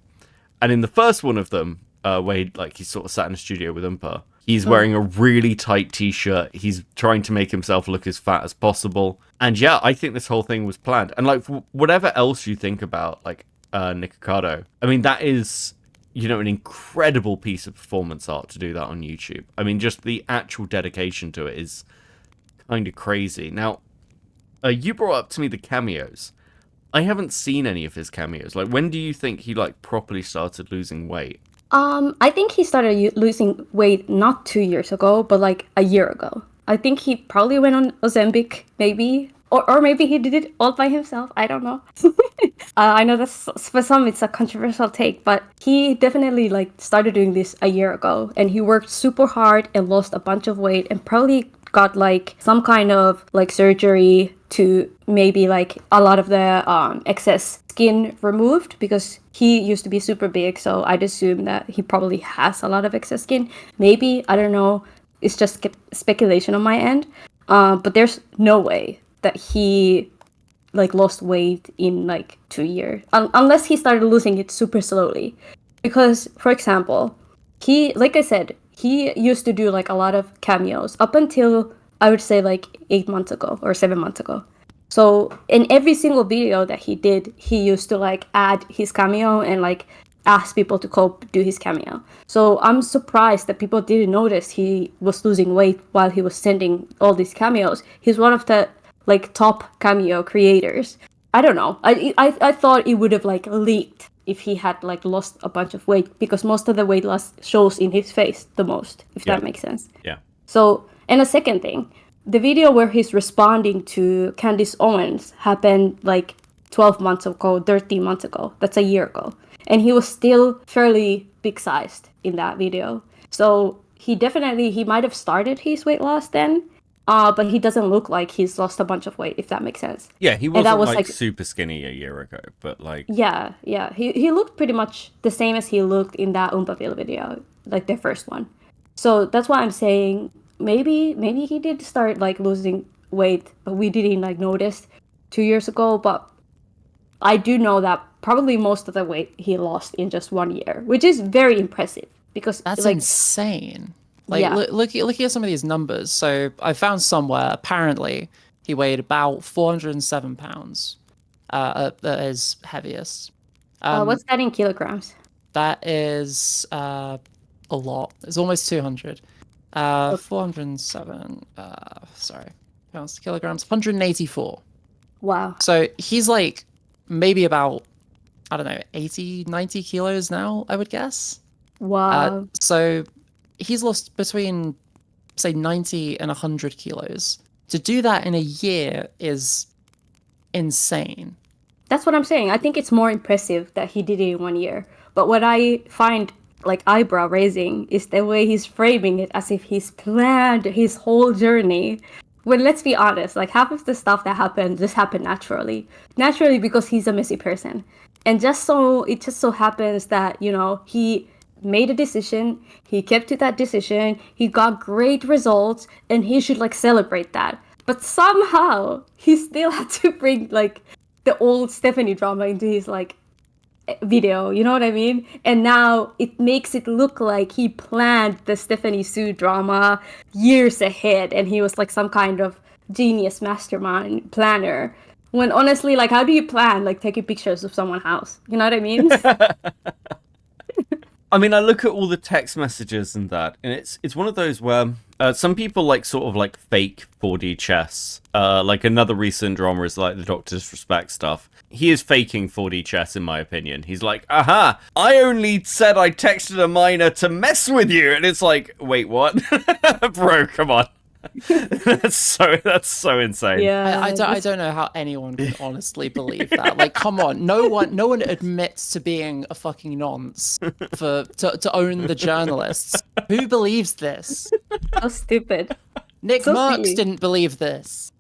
And in the first one of them, where he sort of sat in a studio with Oompa, he's wearing a really tight t-shirt. He's trying to make himself look as fat as possible. And yeah, I think this whole thing was planned. And like whatever else you think about like Nikocado, I mean, that is, you know, an incredible piece of performance art to do that on YouTube. I mean, just the actual dedication to it is kind of crazy. Now, you brought up to me the cameos. I haven't seen any of his cameos. Like, when do you think he like properly started losing weight? I think he started losing weight not 2 years ago, but like a year ago. I think he probably went on Ozempic, maybe. Or maybe he did it all by himself. I don't know. I know that for some it's a controversial take, but he definitely like started doing this a year ago, and he worked super hard and lost a bunch of weight and probably got like some kind of like surgery to maybe like a lot of the excess skin removed, because he used to be super big, so I'd assume that he probably has a lot of excess skin. Maybe, I don't know. It's just speculation on my end. But there's no way that he like lost weight in like 2 years, unless he started losing it super slowly. Because, for example, he, like I said, he used to do like a lot of cameos up until I would say like 8 months ago or 7 months ago. So in every single video that he did, he used to like add his cameo and like ask people to do his cameo. So I'm surprised that people didn't notice he was losing weight while he was sending all these cameos. He's one of the like top cameo creators. I don't know. I thought it would have like leaked if he had like lost a bunch of weight, because most of the weight loss shows in his face the most, if that makes sense. Yeah. So, and a second thing, the video where he's responding to Candace Owens happened like 12 months ago, 13 months ago. That's a year ago. And he was still fairly big sized in that video. So he might have started his weight loss then. But he doesn't look like he's lost a bunch of weight, if that makes sense. Yeah, he wasn't like super skinny a year ago, but like... Yeah. He looked pretty much the same as he looked in that Oompaville video, like the first one. So that's why I'm saying maybe he did start like losing weight, but we didn't like notice 2 years ago. But I do know that probably most of the weight he lost in just 1 year, which is very impressive because That's like, insane. Like, yeah. look at some of these numbers. So I found somewhere, apparently, he weighed about 407 pounds at his heaviest. What's that in kilograms? That is a lot. It's almost 200. 407, pounds to kilograms, 184. Wow. So he's like maybe about, I don't know, 80, 90 kilos now, I would guess. Wow. So he's lost between, say, 90 and 100 kilos. To do that in a year is insane. That's what I'm saying. I think it's more impressive that he did it in 1 year. But what I find like eyebrow raising is the way he's framing it as if he's planned his whole journey. When let's be honest, like half of the stuff that happened just happened naturally. Naturally because he's a messy person. And it just so happens that, you know, he made a decision, he kept to that decision, he got great results, and he should like celebrate that. But somehow he still had to bring like the old Stephanie drama into his like video, you know what I mean? And now it makes it look like he planned the Stephanie Sue drama years ahead and he was like some kind of genius mastermind planner. When honestly, like, how do you plan like taking pictures of someone's house? You know what I mean? I mean, I look at all the text messages and that, and it's one of those where some people like sort of like fake 4D chess. Like another recent drama is like the Dr. Disrespect stuff. He is faking 4D chess, in my opinion. He's like, aha, I only said I texted a minor to mess with you, and it's like, wait, what? Bro, come on. that's so insane. Yeah. I don't know how anyone can honestly believe that. Like, come on, no one admits to being a fucking nonce to own the journalists. Who believes this? So stupid. Nick So Merckx silly. didn't believe this.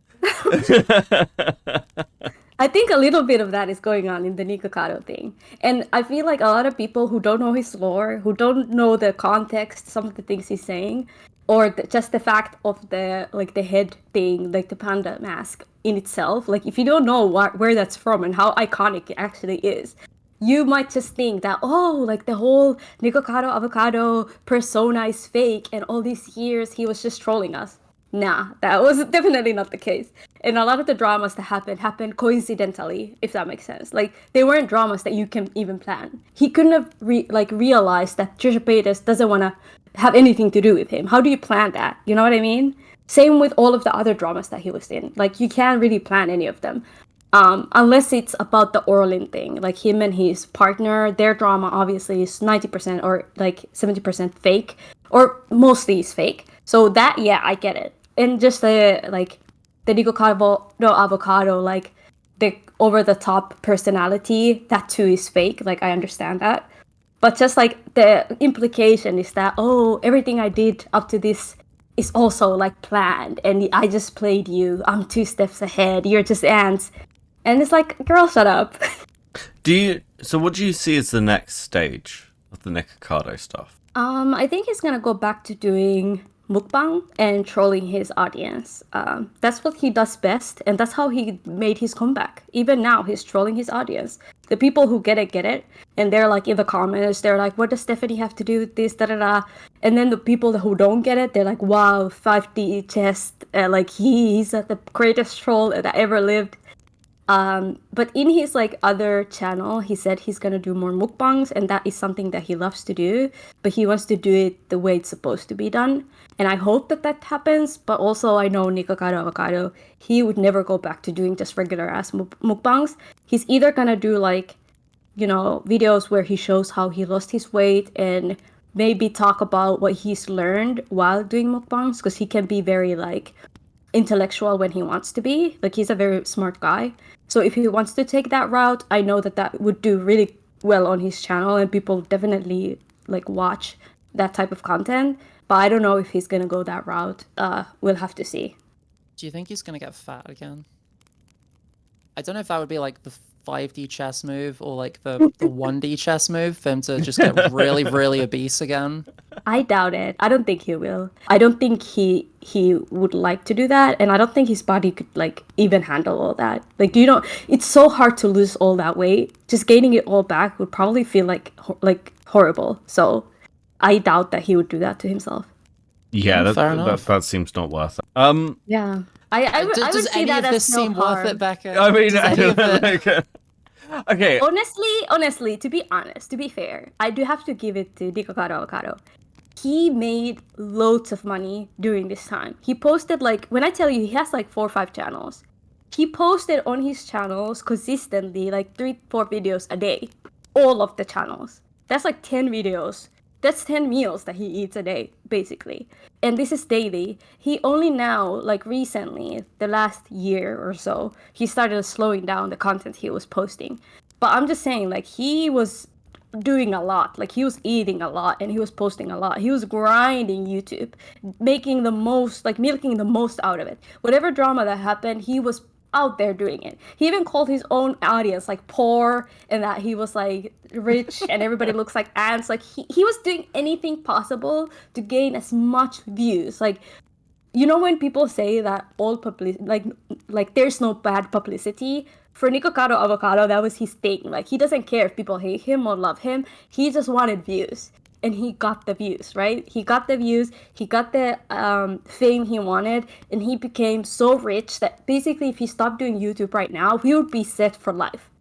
I think a little bit of that is going on in the Nikocado thing. And I feel like a lot of people who don't know his lore, who don't know the context, some of the things he's saying, or just the fact of the like the head thing, like the panda mask in itself, like if you don't know where that's from and how iconic it actually is, you might just think that, oh, like the whole Nikocado Avocado persona is fake and all these years he was just trolling us. Nah, that was definitely not the case. And a lot of the dramas that happened coincidentally, if that makes sense. Like, they weren't dramas that you can even plan. He couldn't have realized that Trisha Paytas doesn't want to have anything to do with him. How do you plan that? You know what I mean? Same with all of the other dramas that he was in. Like, you can't really plan any of them. Unless it's about the Orlin thing. Like, him and his partner, their drama obviously is 90% or like 70% fake. Or mostly is fake. So that, yeah, I get it. And just the Nikocado Avocado, like the over-the-top personality, that too is fake. Like, I understand that. But just like the implication is that, oh, everything I did up to this is also like planned. And I just played you. I'm 2 steps ahead. You're just ants. And it's like, girl, shut up. So what do you see as the next stage of the Nikocado stuff? I think he's gonna go back to doing mukbang and trolling his audience. That's what he does best, and that's how he made his comeback. Even now, he's trolling his audience. The people who get it, and they're like in the comments, they're like, "What does Stephanie have to do with this?" Da da da. And then the people who don't get it, they're like, "Wow, 5D chest, like he's the greatest troll that ever lived." But in his like other channel, he said he's gonna do more mukbangs, and that is something that he loves to do. But he wants to do it the way it's supposed to be done, and I hope that that happens. But also, I know Nikocado Avocado, he would never go back to doing just regular ass mukbangs. He's either gonna do like, videos where he shows how he lost his weight and maybe talk about what he's learned while doing mukbangs, because he can be very like intellectual when he wants to be. Like, he's a very smart guy. So if he wants to take that route, I know that that would do really well on his channel, and people definitely like watch that type of content. But I don't know if he's gonna go that route. We'll have to see. Do you think he's gonna get fat again? I don't know if that would be like the 5D chess move or like the 1D chess move for him to just get really, really obese again. I doubt it. I don't think he will. I don't think he would like to do that, and I don't think his body could like even handle all that. Like, it's so hard to lose all that weight. Just gaining it all back would probably feel like horrible. So I doubt that he would do that to himself. Yeah, that seems not worth it. Yeah. I would does see any that of this as no seem harm. worth it, Becca? I mean, Does any of it... Okay. Honestly, to be honest, to be fair, I do have to give it to Nikocado Avocado. He made loads of money during this time. He posted like, when I tell you, he has like 4 or 5 channels. He posted on his channels consistently like 3-4 videos a day. All of the channels. That's like 10 videos. That's 10 meals that he eats a day, basically. And this is daily. He only now, like recently, the last year or so, he started slowing down the content he was posting. But I'm just saying, like, he was doing a lot. Like, he was eating a lot and he was posting a lot. He was grinding YouTube, making the most, like, milking the most out of it. Whatever drama that happened, he was out there doing it. He even called his own audience like poor, and that he was like rich and everybody looks like ants. Like, he was doing anything possible to gain as much views. Like, when people say that all publicity, like there's no bad publicity, for Nikocado Avocado, that was his thing. Like, he doesn't care if people hate him or love him. He just wanted views. And he got the views, right? He got the views, he got the fame he wanted, and he became so rich that basically if he stopped doing YouTube right now, he would be set for life.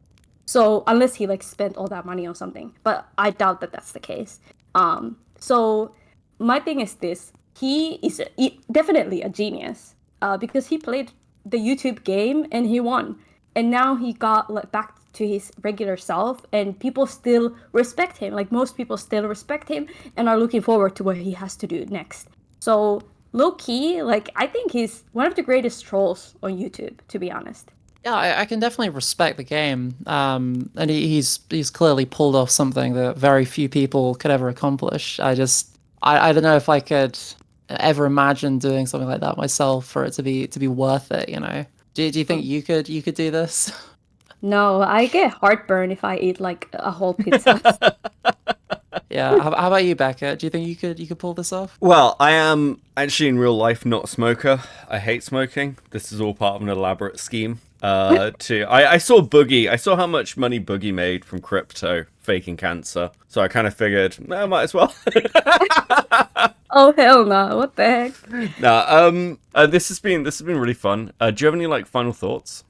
So, unless he like spent all that money on something. But I doubt that that's the case. So, my thing is this. He is definitely a genius because he played the YouTube game and he won. And now he got like back to his regular self, and people still respect him. Like, most people still respect him and are looking forward to what he has to do next. So low key, like, I think he's one of the greatest trolls on YouTube, to be honest. Yeah, I can definitely respect the game. And he's clearly pulled off something that very few people could ever accomplish. I don't know if I could ever imagine doing something like that myself for it to be worth it, Do you think you could do this? No, I get heartburn if I eat like a whole pizza. Yeah. How about you, Becca? Do you think you could pull this off? Well, I am actually in real life not a smoker. I hate smoking. This is all part of an elaborate scheme. I saw Boogie. I saw how much money Boogie made from crypto faking cancer. So I kind of figured, I might as well. Oh hell no! What the heck? Nah. This has been really fun. Do you have any like final thoughts?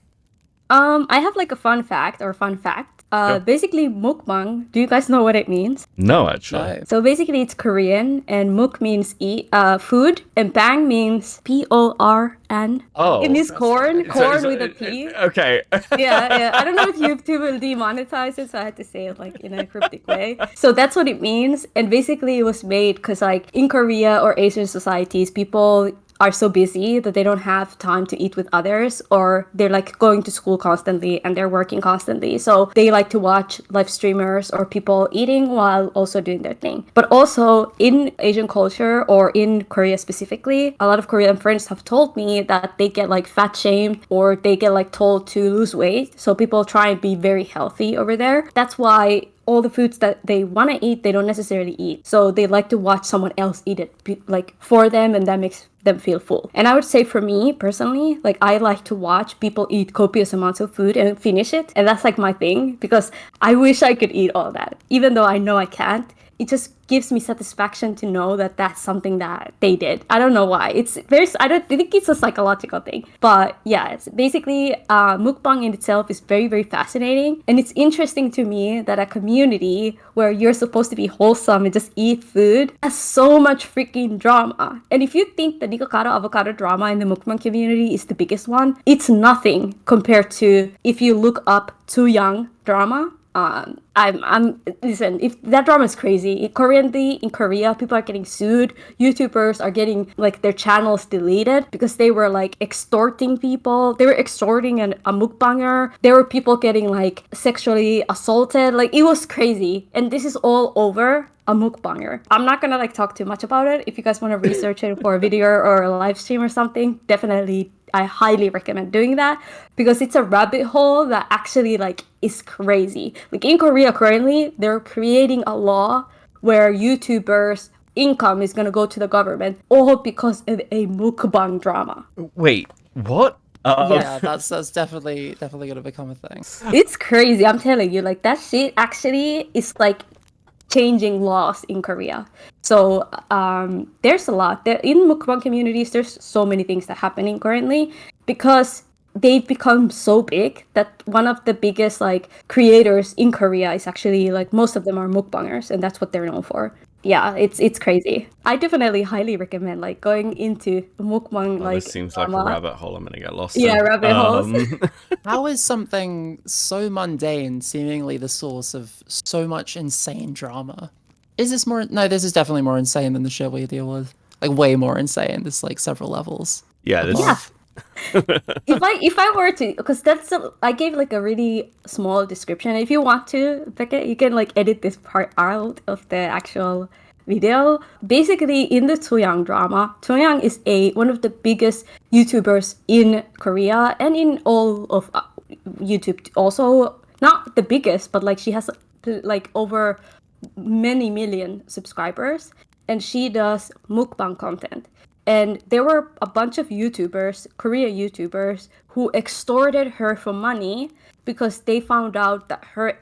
I have like a fun fact. Sure. Basically, mukbang. Do you guys know what it means? No, actually. No. So basically, it's Korean, and muk means eat, food, and bang means PORN. Oh. It means corn So- with a P. Okay. Yeah. I don't know if YouTube will demonetize it, so I had to say it like in a cryptic way. So that's what it means, and basically, it was made because like in Korea or Asian societies, people are so busy that they don't have time to eat with others, or they're like going to school constantly and they're working constantly. So they like to watch live streamers or people eating while also doing their thing. But also in Asian culture or in Korea specifically, a lot of Korean friends have told me that they get like fat shamed or they get like told to lose weight. So people try and be very healthy over there. That's why all the foods that they want to eat, they don't necessarily eat. So they like to watch someone else eat it, like for them, and that makes them feel full. And I would say for me personally, like I like to watch people eat copious amounts of food and finish it. And that's like my thing, because I wish I could eat all that, even though I know I can't. It just gives me satisfaction to know that that's something that they did. I don't know why. I don't think it's a psychological thing. But yeah, it's basically mukbang in itself is very, very fascinating. And it's interesting to me that a community where you're supposed to be wholesome and just eat food has so much freaking drama. And if you think the Nikocado avocado drama in the mukbang community is the biggest one, it's nothing compared to if you look up Too Young drama. Listen, if that drama is crazy. Currently in Korea, people are getting sued. YouTubers are getting like their channels deleted because they were like extorting people. They were extorting a mukbanger. There were people getting like sexually assaulted. Like it was crazy. And this is all over a mukbanger. I'm not gonna like talk too much about it. If you guys want to research it for a video or a live stream or something, definitely I highly recommend doing that, because it's a rabbit hole that actually like is crazy. Like in Korea currently, they're creating a law where YouTubers' income is gonna go to the government, all because of a mukbang drama. Wait, what? Yeah, that's definitely gonna become a thing. It's crazy, I'm telling you. Like that shit actually is like changing laws in Korea. So there's a lot. In mukbang communities, there's so many things that are happening currently, because they've become so big that one of the biggest like creators in Korea is actually like most of them are mukbangers, and that's what they're known for. Yeah, it's crazy. I definitely highly recommend like going into mukbang. Well, like this seems like a rabbit hole. I'm gonna get lost. Yeah, in. rabbit holes. How is something so mundane seemingly the source of so much insane drama? Is this more? No, this is definitely more insane than the shit we deal with. Like way more insane. There's like several levels. Yeah, this Yeah. If I were to, because I gave like a really small description. If you want to, Becca, you can like edit this part out of the actual video. Basically, in the Too-Young drama, Too-Young is one of the biggest YouTubers in Korea and in all of YouTube. Also, not the biggest, but like she has like over many million subscribers, and she does mukbang content. And there were a bunch of YouTubers, Korean YouTubers, who extorted her for money because they found out that her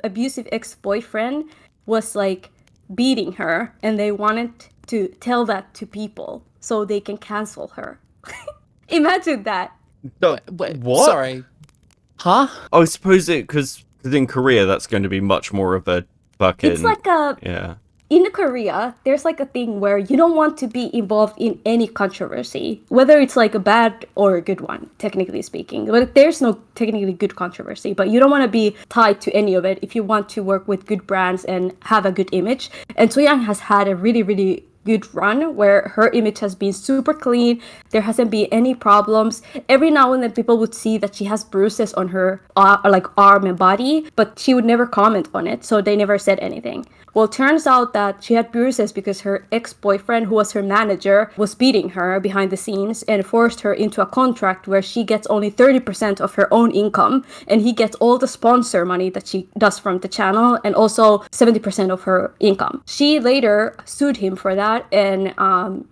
abusive ex-boyfriend was like beating her, and they wanted to tell that to people so they can cancel her. Imagine that. Wait, what? Sorry. Huh? I suppose because in Korea that's going to be much more of a fucking. It's like yeah. In Korea, there's like a thing where you don't want to be involved in any controversy, whether it's like a bad or a good one, technically speaking. But there's no technically good controversy, but you don't want to be tied to any of it if you want to work with good brands and have a good image. And Soyoung has had a really, really good run where her image has been super clean. There hasn't been any problems. Every now and then people would see that she has bruises on her like arm and body, but she would never comment on it, so they never said anything. Well, turns out that she had bruises because her ex-boyfriend, who was her manager, was beating her behind the scenes and forced her into a contract where she gets only 30% of her own income, and he gets all the sponsor money that she does from the channel and also 70% of her income. She later sued him for that and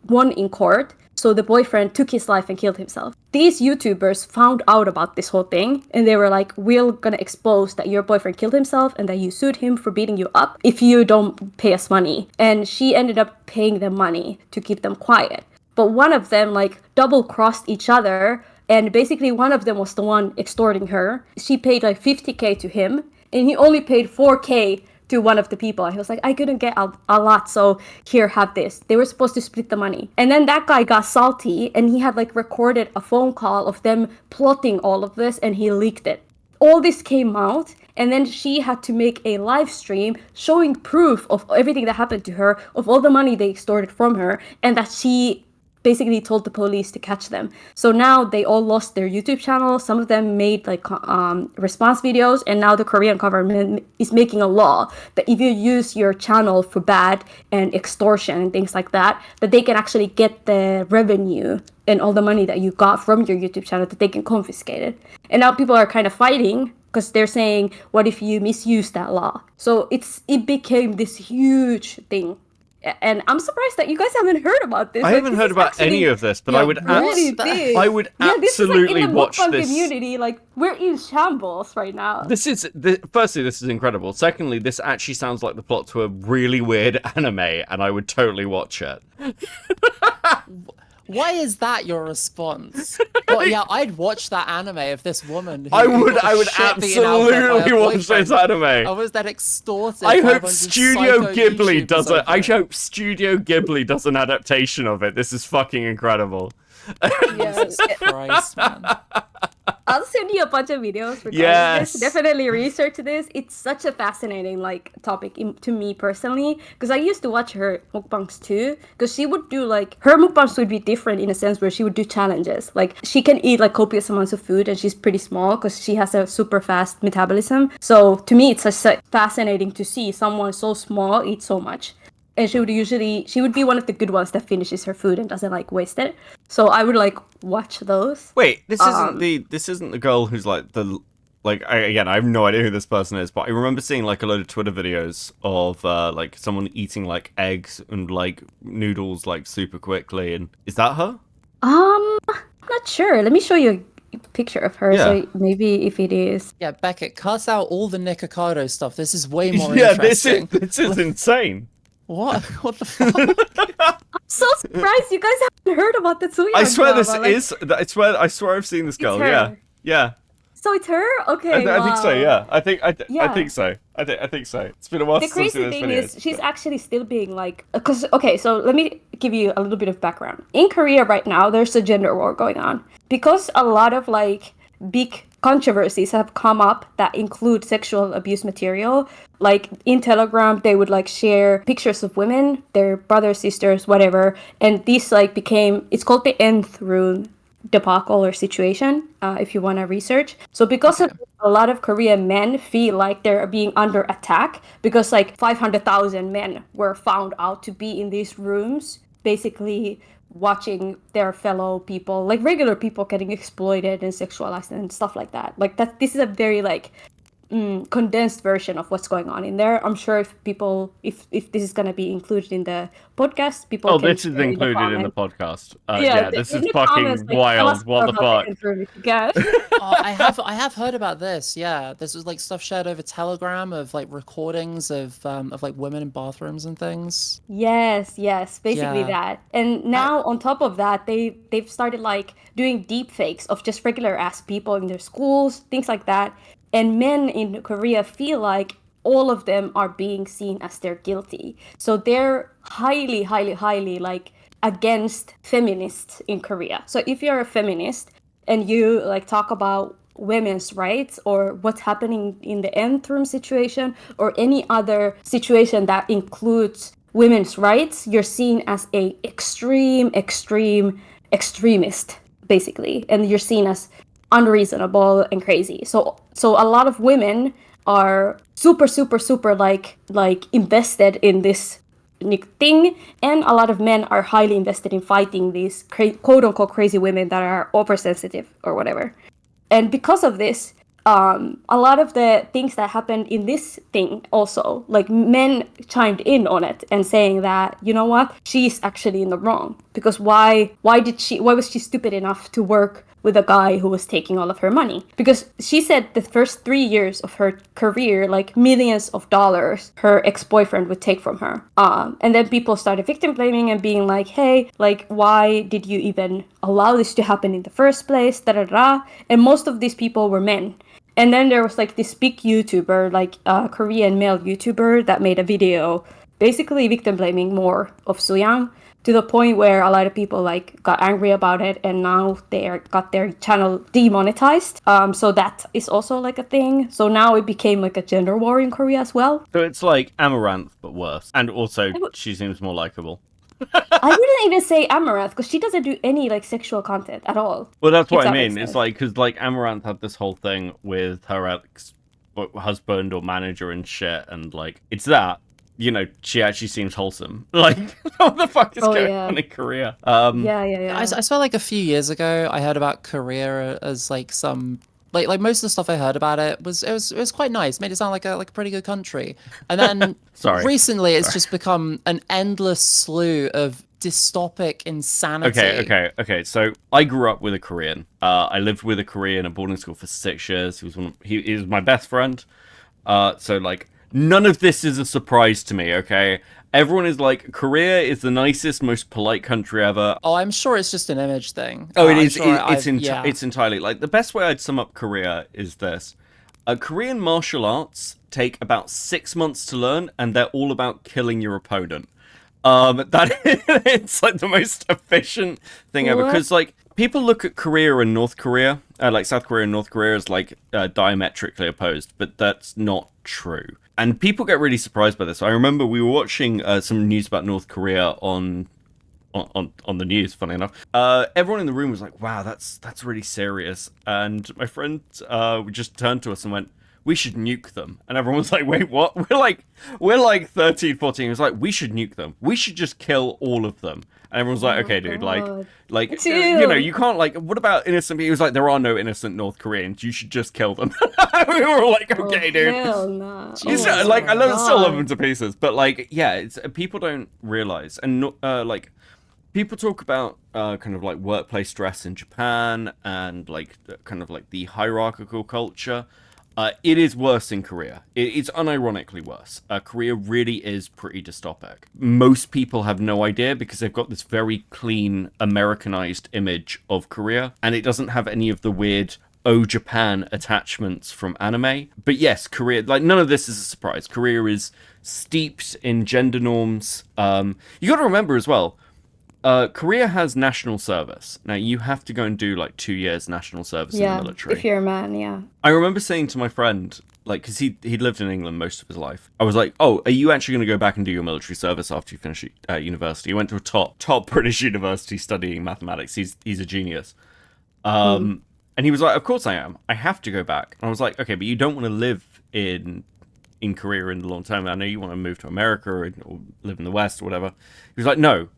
won in court. So the boyfriend took his life and killed himself. These YouTubers found out about this whole thing, and they were like, we're gonna expose that your boyfriend killed himself and that you sued him for beating you up if you don't pay us money. And she ended up paying them money to keep them quiet. But one of them like double-crossed each other, and basically one of them was the one extorting her. She paid like 50K to him, and he only paid 4K to one of the people. He was like, I couldn't get a lot, so here, have this. They were supposed to split the money. And then that guy got salty, and he had like recorded a phone call of them plotting all of this, and he leaked it. All this came out, and then she had to make a live stream showing proof of everything that happened to her, of all the money they extorted from her, and that she basically told the police to catch them. So now they all lost their YouTube channel. Some of them made like response videos, and now the Korean government is making a law that if you use your channel for bad and extortion and things like that, that they can actually get the revenue and all the money that you got from your YouTube channel, that they can confiscate it. And now people are kind of fighting because they're saying, what if you misuse that law? So it became this huge thing. And I'm surprised that you guys haven't heard about this. I haven't heard about any of this, but I would really big. I would absolutely watch this. this. Community, like, we're in shambles right now. Firstly, this is incredible. Secondly, this actually sounds like the plot to a really weird anime, and I would totally watch it. Why is that your response? Well, yeah, I'd watch that anime of this woman. I would absolutely watch this anime. I was that extorted. I hope Studio Ghibli does it. I hope Studio Ghibli does an adaptation of it. This is fucking incredible. Jesus Christ, man. I'll send you a bunch of videos regarding Yes. this. Definitely research this. It's such a fascinating topic to me personally, because I used to watch her mukbangs too, because she would do her mukbangs would be different in a sense where she would do challenges. Like, she can eat copious amounts of food, and she's pretty small because she has a super fast metabolism. So to me, it's just fascinating to see someone so small eat so much. And she would be one of the good ones that finishes her food and doesn't waste it. So I would watch those. Wait, this isn't the girl who's I have no idea who this person is, but I remember seeing a load of Twitter videos of someone eating eggs and noodles super quickly. And is that her? I'm not sure. Let me show you a picture of her. Yeah. So maybe if it is. Yeah, Beckett, cut out all the Nikocado stuff. This is way more Yeah, interesting. this is insane. What? What the fuck? I'm so surprised you guys haven't heard about the Tsuya I swear drama. I swear I've seen this girl. her. Yeah. So it's her? Okay, I think so. Yeah, I think Yeah. so. I think so. It's been a while The since I've seen crazy this thing is, she's actually still being so let me give you a little bit of background. In Korea right now, there's a gender war going on because a lot of big controversies have come up that include sexual abuse material. In Telegram, they would share pictures of women, their brothers, sisters, whatever, and this became, it's called the nth rune debacle or situation, if you want to research. So because of a lot of Korean men feel like they're being under attack because 500,000 men were found out to be in these rooms, basically watching their fellow people, regular people, getting exploited and sexualized and stuff like that. This is a very condensed version of what's going on in there. I'm sure if this is gonna be included in the podcast, people. Oh, can this is included in the podcast. This is in the fucking comments, wild. What the fuck? I have heard about this. Yeah, this was stuff shared over Telegram of recordings of women in bathrooms and things. Yes, basically Yeah. that. And now on top of that, they've started doing deep fakes of just regular ass people in their schools, things like that. And men in Korea feel like all of them are being seen as they're guilty. So they're highly, highly, highly against feminists in Korea. So if you're a feminist and you talk about women's rights or what's happening in the nth room situation or any other situation that includes women's rights, you're seen as a extremist, basically. And you're seen as unreasonable and crazy. So a lot of women are super invested in this thing, and a lot of men are highly invested in fighting these quote unquote crazy women that are oversensitive or whatever. And because of this, a lot of the things that happened in this thing also, men chimed in on it and saying that, you know what, she's actually in the wrong, because why was she stupid enough to work with a guy who was taking all of her money? Because she said the first 3 years of her career, millions of dollars her ex-boyfriend would take from her. And then people started victim blaming and being hey, why did you even allow this to happen in the first place? Da da da. And most of these people were men. And then there was this big YouTuber, Korean male YouTuber, that made a video basically victim blaming more of Suyang, to the point where a lot of people got angry about it, and now they got their channel demonetized. So that is also a thing. So now it became a gender war in Korea as well. So it's Amaranth but worse, and also she seems more likable. I wouldn't even say Amaranth, because she doesn't do any sexual content at all. Well, that's what I that mean. makes It's sense. because Amaranth had this whole thing with her ex-husband or manager and shit, and it's that. She actually seems wholesome. What the fuck is going on in Korea? Yeah. I swear, a few years ago, I heard about Korea as some like most of the stuff I heard about it was quite nice. Made it sound like a pretty good country. And then Sorry. recently, it's just become an endless slew of dystopic insanity. Okay. So I grew up with a Korean. I lived with a Korean at boarding school for 6 years. He was my best friend. So like none of this is a surprise to me. Okay, everyone is like, Korea is the nicest, most polite country ever. Oh, I'm sure it's just an image thing. Oh, it I'm is. sure It's entirely like, the best way I'd sum up Korea is this: Korean martial arts take about 6 months to learn, and they're all about killing your opponent. That it's like the most efficient thing ever, because like people look at Korea and North Korea, like South Korea and North Korea, as like diametrically opposed, but that's not true. And people get really surprised by this. I remember we were watching some news about North Korea on the news, funny enough. Everyone in the room was like, wow, that's really serious. And my friend just turned to us and went, we should nuke them. And everyone was like, wait, what? We're like 13, 14. It was like, we should nuke them. We should just kill all of them. And everyone's like, okay, dude, like you know, you can't, like, what about innocent people? He was like, there are no innocent North Koreans. You should just kill them. We were like, okay, dude. Hell no. Like, I still love them to pieces. But like, yeah, it's people don't realize. And like, people talk about kind of like workplace stress in Japan and like kind of like the hierarchical culture. It is worse in Korea. It's unironically worse. Korea really is pretty dystopic. Most people have no idea because they've got this very clean, Americanized image of Korea, and it doesn't have any of the weird Japan attachments from anime. But yes, Korea, like, none of this is a surprise. Korea is steeped in gender norms. You got to remember as well, Korea has national service. Now, you have to go and do like 2 years national service in the military. If you're a man, yeah. I remember saying to my friend, like, because he'd lived in England most of his life. I was like, oh, are you actually going to go back and do your military service after you finish university? He went to a top British university studying mathematics. He's a genius. And he was like, of course I am. I have to go back. And I was like, okay, but you don't want to live in Korea in the long term. I know you want to move to America or live in the West or whatever. He was like, no,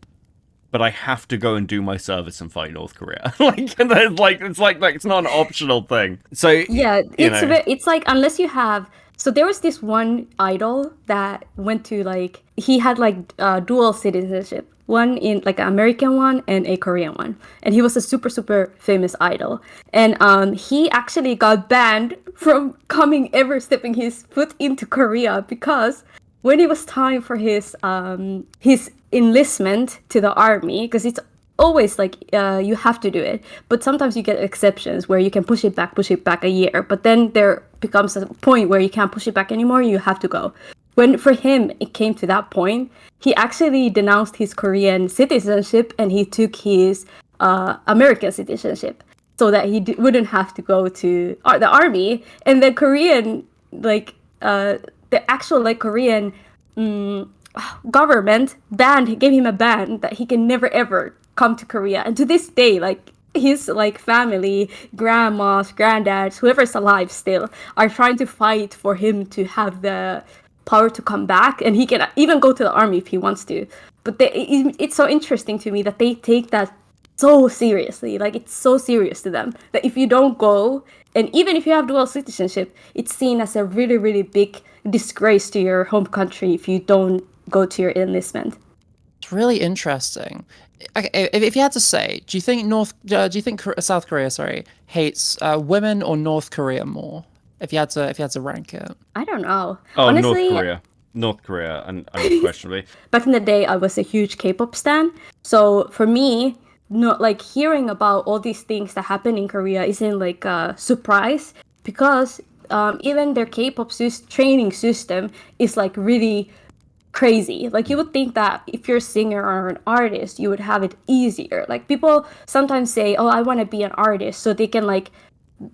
but I have to go and do my service and fight North Korea. It's not an optional thing. So yeah, it's like, unless you have. So there was this one idol that went to, like, he had like dual citizenship, one in like an American one and a Korean one, and he was a super famous idol, and he actually got banned from stepping his foot into Korea because when it was time for his enlistment to the army, because it's always like you have to do it, but sometimes you get exceptions where you can push it back a year, but then there becomes a point where you can't push it back anymore, you have to go. When for him it came to that point, he actually denounced his Korean citizenship and he took his American citizenship so that he wouldn't have to go to the army. And the Korean, like the actual like Korean government gave him a ban that he can never ever come to Korea. And to this day, like, his like family, grandmas, granddads, whoever's alive still, are trying to fight for him to have the power to come back, and he can even go to the army if he wants to. But it's so interesting to me that they take that so seriously. Like, it's so serious to them that if you don't go, and even if you have dual citizenship, it's seen as a really big disgrace to your home country if you don't go to your enlistment. It's really interesting. Okay, if you had to say, do you think South Korea, hates women or North Korea more? If you had to rank it, I don't know. Oh, honestly, North Korea, unquestionably. Back in the day, I was a huge K-pop stan, so for me, like, hearing about all these things that happen in Korea isn't like a surprise, because even their K-pop training system is like really crazy. Like, you would think that if you're a singer or an artist, you would have it easier. Like, people sometimes say, oh, I want to be an artist so they can like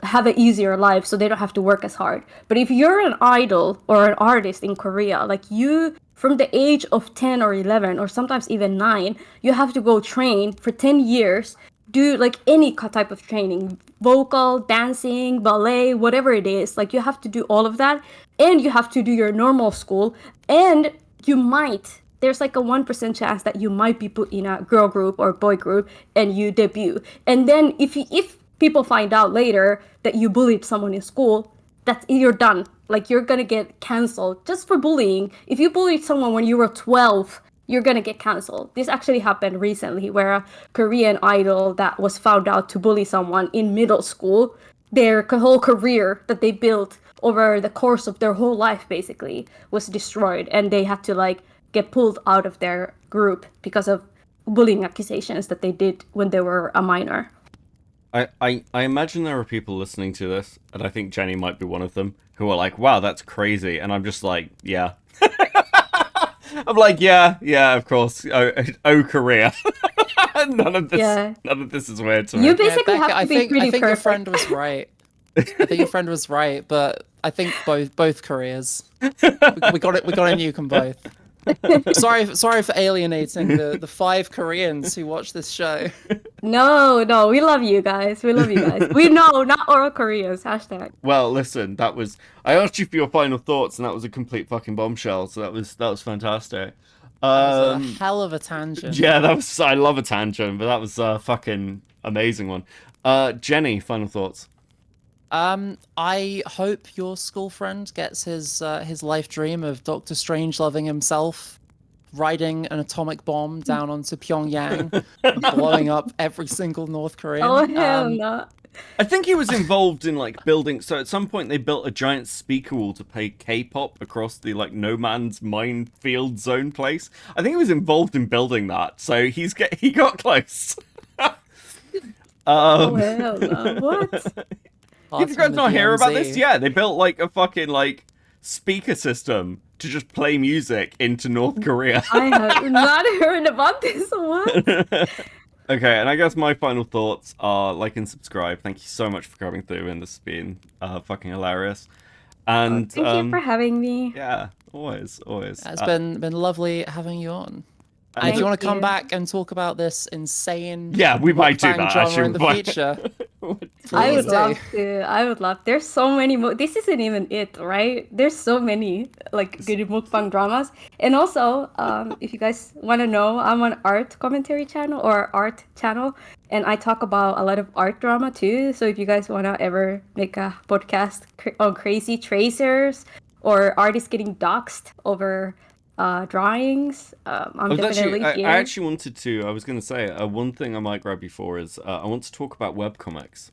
have an easier life so they don't have to work as hard. But if you're an idol or an artist in Korea, like, you, from the age of 10 or 11 or sometimes even 9, you have to go train for 10 years, do like any type of training, vocal, dancing, ballet, whatever it is. Like, you have to do all of that, and you have to do your normal school, and there's like a 1% chance that you might be put in a girl group or boy group and you debut. And then if people find out later that you bullied someone in school, you're done. Like, you're gonna get canceled just for bullying. If you bullied someone when you were 12, you're gonna get canceled. This actually happened recently, where a Korean idol that was found out to bully someone in middle school, their whole career that they built over the course of their whole life basically was destroyed, and they had to like get pulled out of their group because of bullying accusations that they did when they were a minor. I imagine there are people listening to this, and I think Jenny might be one of them, who are like, wow, that's crazy. And I'm just like, yeah. I'm like, yeah, of course. Oh Korea. None of this is weird to me. You basically Becca, have to be pretty I think perfect. your friend was right. I think your friend was right, but I think both Koreas. We got it. We got to nuke them both. Sorry for alienating the 5 Koreans who watch this show. No, we love you guys. We know, not all Koreans. #. Well, listen, I asked you for your final thoughts, and that was a complete fucking bombshell. So that was fantastic. That was a hell of a tangent. Yeah, I love a tangent, but that was a fucking amazing one. Jenny, final thoughts. I hope your school friend gets his life dream of Doctor Strange loving himself, riding an atomic bomb down onto Pyongyang, and blowing up every single North Korean. Oh, hell no. I think he was involved in like building. So at some point they built a giant speaker wall to play K-pop across the like no man's minefield zone place. I think he was involved in building that. So he got close. Oh, hell no. What? Did you guys not hear about this? Yeah, they built like a fucking like speaker system to just play music into North Korea. I have not heard about this. What? Okay, and I guess my final thoughts are like and subscribe. Thank you so much for coming through, and this has been fucking hilarious. And thank you for having me. Yeah, always. It's been lovely having you on. And if you want to come back and talk about this insane we might do that genre actually in the future, I would love to. There's so many this isn't even it, right? There's so many like good mukbang dramas. And also, if you guys want to know, I'm on art commentary channel or art channel, and I talk about a lot of art drama too. So if you guys want to ever make a podcast on crazy tracers or artists getting doxxed over drawings, I'm definitely here. I actually wanted to. I was going to say one thing I might grab you for is I want to talk about webcomics.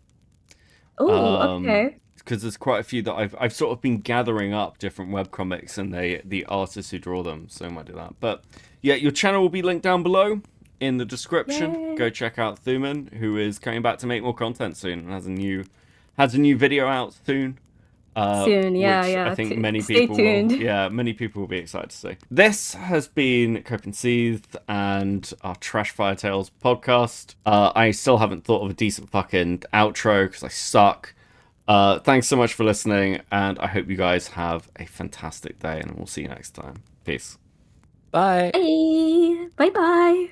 Oh, okay. Because there's quite a few that I've sort of been gathering up different webcomics and the artists who draw them. So I might do that. But yeah, your channel will be linked down below in the description. Yay. Go check out Thumin, who is coming back to make more content soon and has a new video out soon. Soon, yeah. I think many Stay people tuned. many people will be excited to see. This has been Controversies and our Trash Fire Tales podcast. I still haven't thought of a decent fucking outro because I suck. Thanks so much for listening, and I hope you guys have a fantastic day, and we'll see you next time. Peace. Bye. Bye bye.